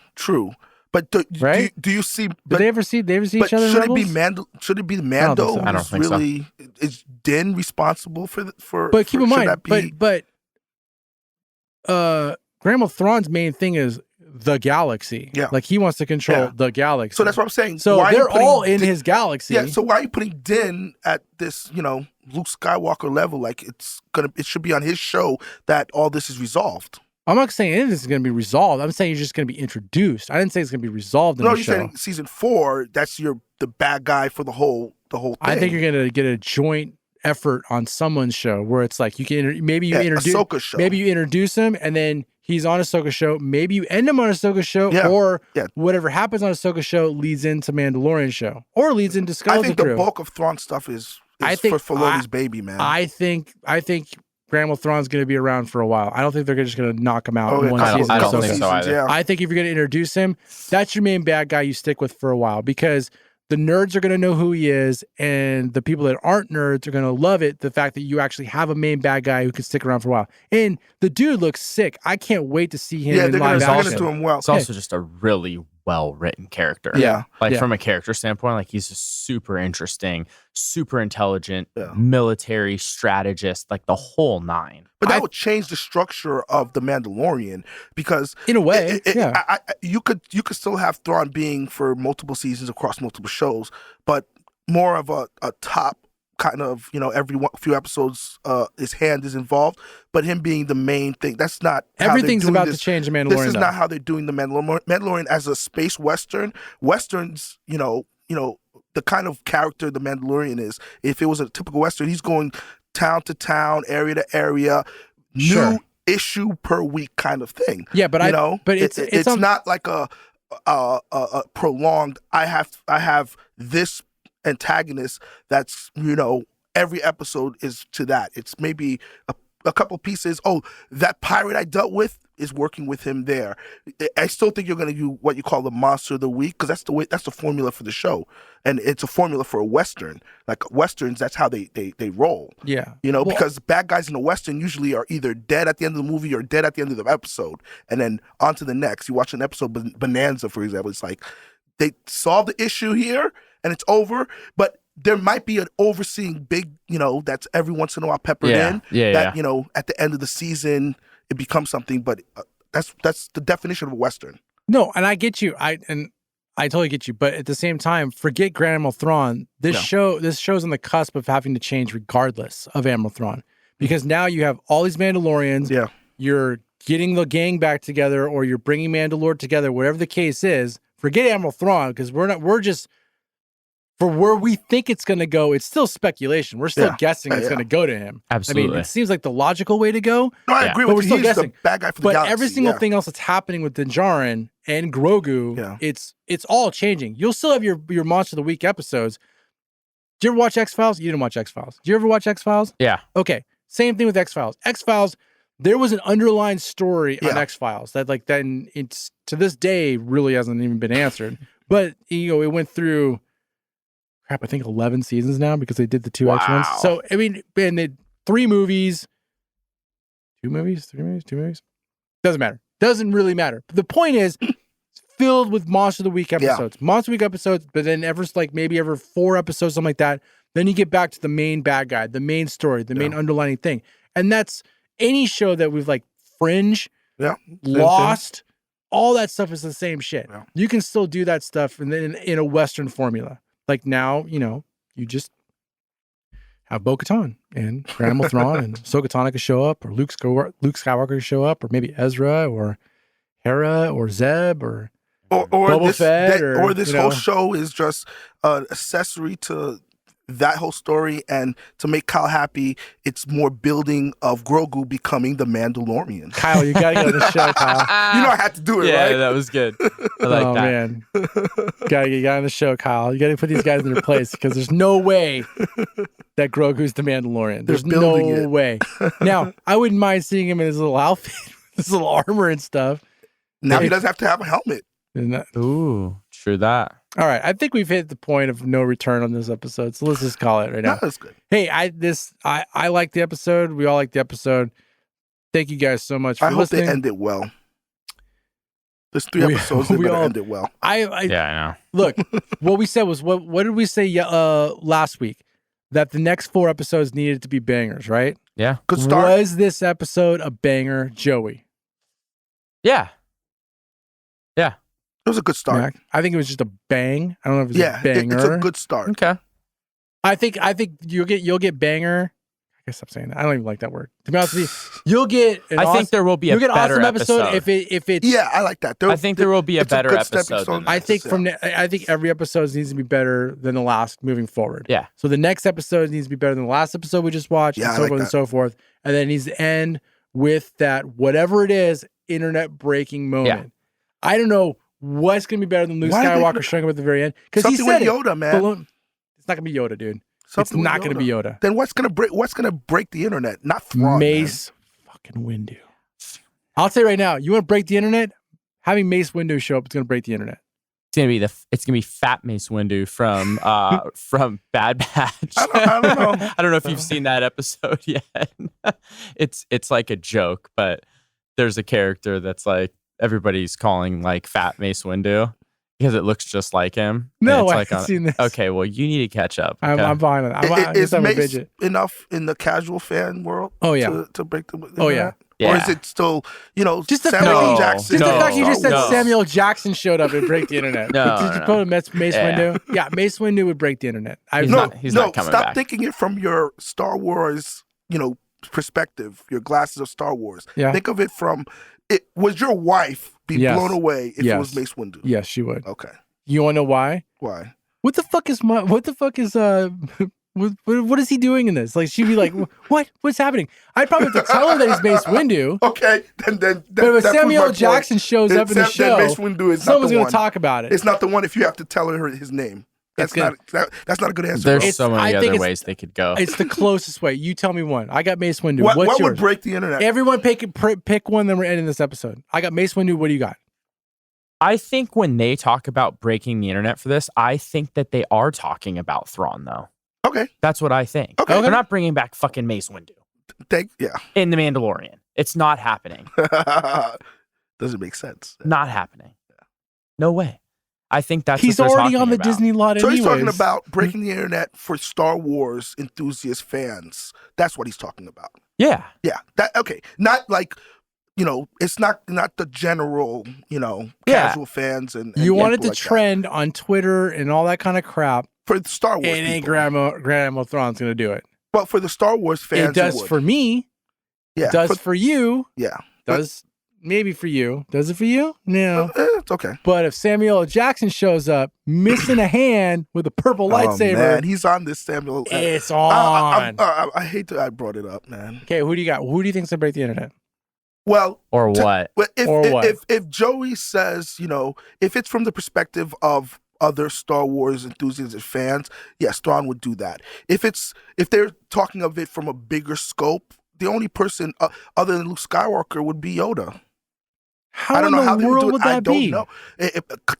But Right? do you see? Did But, they ever see each but other? in should it be Rebels? Mando? Should it be Mando? so. I don't who's think so. really is Din responsible for? But keep in should mind, that be, but Grand Admiral Thrawn's main thing is the galaxy. Yeah. He wants to control Yeah. the galaxy. so that's what I'm saying. So Why are you they're putting all in Din- his galaxy. Yeah. So why are you putting Din at this, Luke Skywalker level? It should be on his show that all this is resolved. I'm not saying any of this is going to be resolved. I'm saying you're just going to be introduced. I didn't say it's going to be resolved in No, the you're show. saying season 4. That's the bad guy for the whole thing. I think you're going to get a joint effort on someone's show where it's you can maybe you introduce Ahsoka show. maybe you introduce him and then he's on Ahsoka show. Maybe you end him on Ahsoka show, Yeah. or Yeah. whatever happens on Ahsoka show leads into Mandalorian show or leads into I Skeleton think the Crew. bulk of Thrawn stuff is I think- for Filoni's baby, man. I think Grand Admiral Thrawn's going to be around for a while. I don't think they're just going to knock him out in one I don't- season. I of don't Ahsoka. think so either. Yeah. I think if you're going to introduce him, that's your main bad guy you stick with for a while because the nerds are going to know who he is, and the people that aren't nerds are going to love it. The fact that you actually have a main bad guy who can stick around for a while, and the dude looks sick. I can't wait to see him in they're live gonna action. do him well. It's also just a really well-written character. Yeah. Like Yeah. from a character standpoint, he's just super interesting, super intelligent, Yeah. military strategist, the whole nine. But that would change the structure of the Mandalorian because In a way, yeah. you could still have Thrawn being for multiple seasons across multiple shows, but more of a top kind of every few episodes his hand is involved, but him being the main thing. That's not how they're Everything's doing about this. to change in Mandalorian. This is though. not how they're doing the Mandalorian. Mandalorian as a space western. Westerns, the kind of character the Mandalorian is. If it was a typical western, he's going town to town, area to area, Sure. new issue per week kind of thing. Yeah, but but it's on, not like a prolonged. I have this antagonist that's every episode is to that. It's maybe a couple pieces. Oh, that pirate I dealt with is working with him there. I still think you're going to do what you call the monster of the week because that's the formula for the show, and it's a formula for a western. Like westerns, that's how they roll. yeah. Because bad guys in the western usually are either dead at the end of the movie or dead at the end of the episode, and then on to the next. You watch an episode Bonanza, for example. It's like they solve the issue here and it's over, but there might be an overseeing big, that's every once in a while peppered in. Yeah. At the end of the season, it becomes something. But that's the definition of a western. No, and I get you. I totally get you. But at the same time, forget Grand Admiral Thrawn. This show's on the cusp of having to change regardless of Admiral Thrawn. Because now you have all these Mandalorians. Yeah. You're getting the gang back together, or you're bringing Mandalore together, whatever the case is. Forget Admiral Thrawn, because we're just, for where we think it's going to go, it's still speculation. We're still guessing it's going to go to him. Absolutely. I mean, it seems like the logical way to go. No, I Yeah. agree But we're with you. still He's guessing. the bad guy for the But galaxy. every single yeah. thing else that's happening with Din Djarin and Grogu, it's all changing. You'll still have your Monster of the Week episodes. Did you ever watch X-Files? You didn't watch X-Files. Did you ever watch X-Files? Yeah. Okay. Same thing with X-Files. X-Files, there was an underlying story on X-Files that it's to this day really hasn't even been answered. But it went through I think 11 seasons now because they did the 2 X ones. So I mean, and they 3 movies, 2 movies, 3 movies, 2 movies. Doesn't matter. Doesn't really matter. The point is, filled with Monster of the Week episodes. Monster of the Week episodes, but then maybe every 4 episodes, something like that. Then you get back to the main bad guy, the main story, the main underlining thing. And that's any show that we've like Fringe, Lost, all that stuff is the same shit. Yeah. You can still do that stuff and then in a Western formula. Like now, you just have Bo-Katan and Grand Admiral Thrawn and ahsokatano could show up, or Luke Skywalker could show up, or maybe Ezra or Hera or Zeb or Boba Fett, or this whole show is just an accessory to that whole story, and to make Kyle happy, it's more building of Grogu becoming the Mandalorian. Kyle, you gotta get on the show, Kyle. You know I had to do it, right? Yeah, that was good. I like that. Man. Gotta get on the show, Kyle. You gotta put these guys in their place, because there's no way that Grogu's the Mandalorian. There's no way. Now, I wouldn't mind seeing him in his little outfit, his little armor and stuff. Now he doesn't have to have a helmet. Ooh, true that. All right, I think we've hit the point of no return on this episode, so let's just call it right now. That's good. Hey, I like the episode. We all like the episode. Thank you guys so much for listening. I hope they end it well. There's 3 episodes. They better end it well. I know. Look, what we said was what did we say last week? That the next 4 episodes needed to be bangers, right? Yeah. Good start. Was this episode a banger, Joey? Yeah. Yeah. It was a good start. Yeah, I think it was just a bang. I don't know if it was a banger. It's a good start. Okay. I think you'll get banger. I guess stop saying that. I don't even like that word. To be honest with you, you'll get. I think there will be a better awesome episode if it's. Yeah, I like that. I think there will be a better episode. I think I think every episode needs to be better than the last moving forward. Yeah. So the next episode needs to be better than the last episode we just watched, and so forth and so forth. And then it needs to end with that whatever it is, internet breaking moment. Yeah. I don't know what's going to be better than Luke Skywalker showing up at the very end, because he said Yoda, man. It's not going to be Yoda, dude. It's not going to be Yoda. Then what's going to break the internet? Not Thrawn, Mace fucking Windu. I'll tell you right now, you want to break the internet? Having Mace Windu show up is going to break the internet. It's gonna be Fat Mace Windu from Bad Batch. I don't know. I don't know if you've seen that episode yet. It's like a joke, but there's a character that's like everybody's calling like Fat Mace Windu because it looks just like him. No, I haven't seen this. Okay, well you need to catch up. Okay? I'm fine with it. Is Mace enough in the casual fan world? Oh yeah, to break the internet? Oh yeah. Or is it still, just the Samuel Jackson? Just the fact you just said Samuel Jackson showed up and break the internet. Did you put Mace Windu? Yeah, Mace Windu would break the internet. He's not coming stop back. Thinking it from your Star Wars, perspective, your glasses of Star Wars. Yeah. Think of it from, would your wife be blown away if it was Mace Windu? Yes, she would. Okay. You want to know why? Why? What the fuck is what is he doing in this? Like, she'd be like, what's happening? I'd probably have to tell her that he's Mace Windu. Okay, then but if Samuel Jackson shows up in the show, Mace Windu is someone's going to talk about it. It's not the one if you have to tell her his name. That's not a good answer. There's so many other ways they could go. It's the closest way. You tell me one. I got Mace Windu. What yours? Would break the internet? Everyone pick one, then we're ending this episode. I got Mace Windu. What do you got? I think when they talk about breaking the internet for this, I think that they are talking about Thrawn, though. Okay. That's what I think. Okay. They're not bringing back fucking Mace Windu. In The Mandalorian. It's not happening. Doesn't make sense. Not happening. No way. I think that's he's what they're already on the about. Disney lot. So anyways. He's talking about breaking the internet for Star Wars enthusiast fans. That's what he's talking about. Yeah. Yeah. Okay. Not like, it's not the general, casual fans and you want it to trend on Twitter and all that kind of crap. For the Star Wars, and ain't Grand Admiral Thrawn's going to do it. But for the Star Wars fans, it does for me. Yeah. It does for you. Yeah. Does maybe for you. Does it for you? No. It's okay. But if Samuel L. Jackson shows up missing a hand with a purple lightsaber, man, he's on this Samuel. It's on. I hate that I brought it up, man. Okay, who do you got? Who do you think's gonna break the internet? Well, what? If Joey says, if it's from the perspective of other Star Wars enthusiasts and fans, yes, Thrawn would do that. If they're talking of it from a bigger scope, the only person other than Luke Skywalker would be Yoda. I don't know how they would do it. I don't know.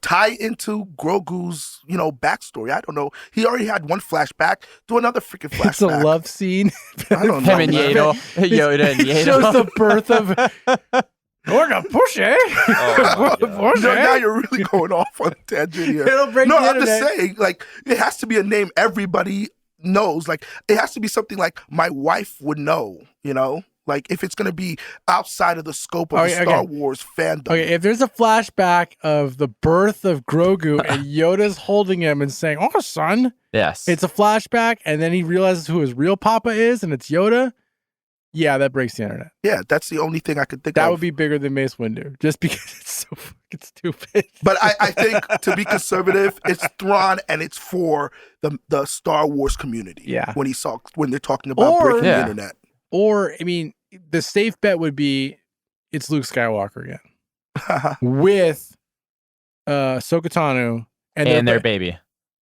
Tie into Grogu's, backstory. I don't know. He already had one flashback. Do another freaking flashback. It's a love scene. I don't know. Him and Yoda and Yaddle. Shows the birth of. We're gonna push it. Oh, my God. Push Now it. you're really going off on a tangent here. It'll break No, the I'm internet. just saying, like, it has to be a name everybody knows. Like, it has to be something like my wife would know, you know? Like, if it's going to be outside of the scope of the Star Wars fandom. Okay, if there's a flashback of the birth of Grogu and Yoda's holding him and saying, "Oh, son," Yes. it's a flashback, and then he realizes who his real papa is, and it's Yoda. Yeah, that breaks the internet. Yeah, that's the only thing I could think of. That would be bigger than Mace Windu, just because it's so fucking stupid. But I think, to be conservative, it's Thrawn and it's for the Star Wars community. Yeah. When they're talking about breaking the internet. Or, I mean, the safe bet would be it's Luke Skywalker again with ahsokatano and their baby.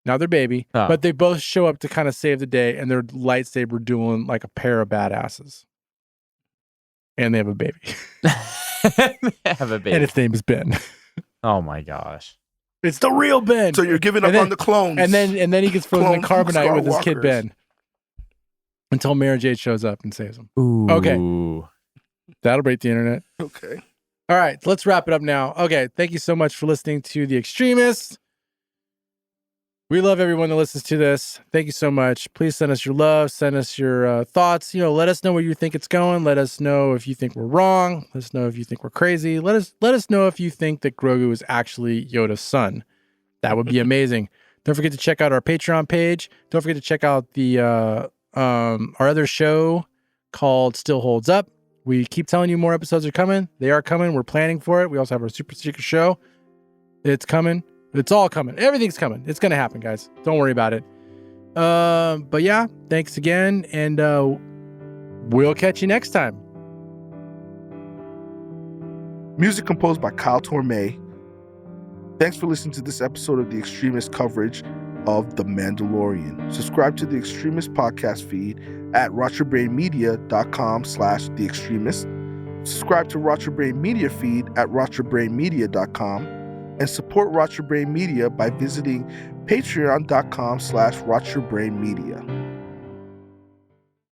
Now their baby, Oh. but they both show up to kind of save the day, and they're lightsaber dueling like a pair of badasses. And they have a baby. They have a baby. And its name is Ben. Oh my gosh. It's the real Ben. So you're giving up on the clones. And then he gets frozen in Clone carbonite with his kid Skywalkers. Ben. Until Mara Jade shows up and saves him. Ooh. Okay. That'll break the internet. Okay. All right, let's wrap it up now. Okay, thank you so much for listening to The Extremists. We love everyone that listens to this. Thank you so much. Please send us your love. Send us your thoughts. You know, let us know where you think it's going. Let us know if you think we're wrong. Let us know if you think we're crazy. Let us know if you think that Grogu is actually Yoda's son. That would be amazing. Don't forget to check out our Patreon page. Don't forget to check out the our other show called Still Holds Up. We keep telling you more episodes are coming. They are coming. We're planning for it. We also have our super secret show. It's coming. It's all coming. Everything's coming. It's going to happen, guys. Don't worry about it. But yeah, thanks again. And we'll catch you next time. Music composed by Kyle Torme. Thanks for listening to this episode of the Extremist coverage of The Mandalorian. Subscribe to the Extremist podcast feed at rotyourbrainmedia.com/The Extremist. Subscribe to Rot Your Brain Media feed at rotyourbrainmedia.com. And support Rot Your Brain Media by visiting patreon.com/rotyourbrainmedia.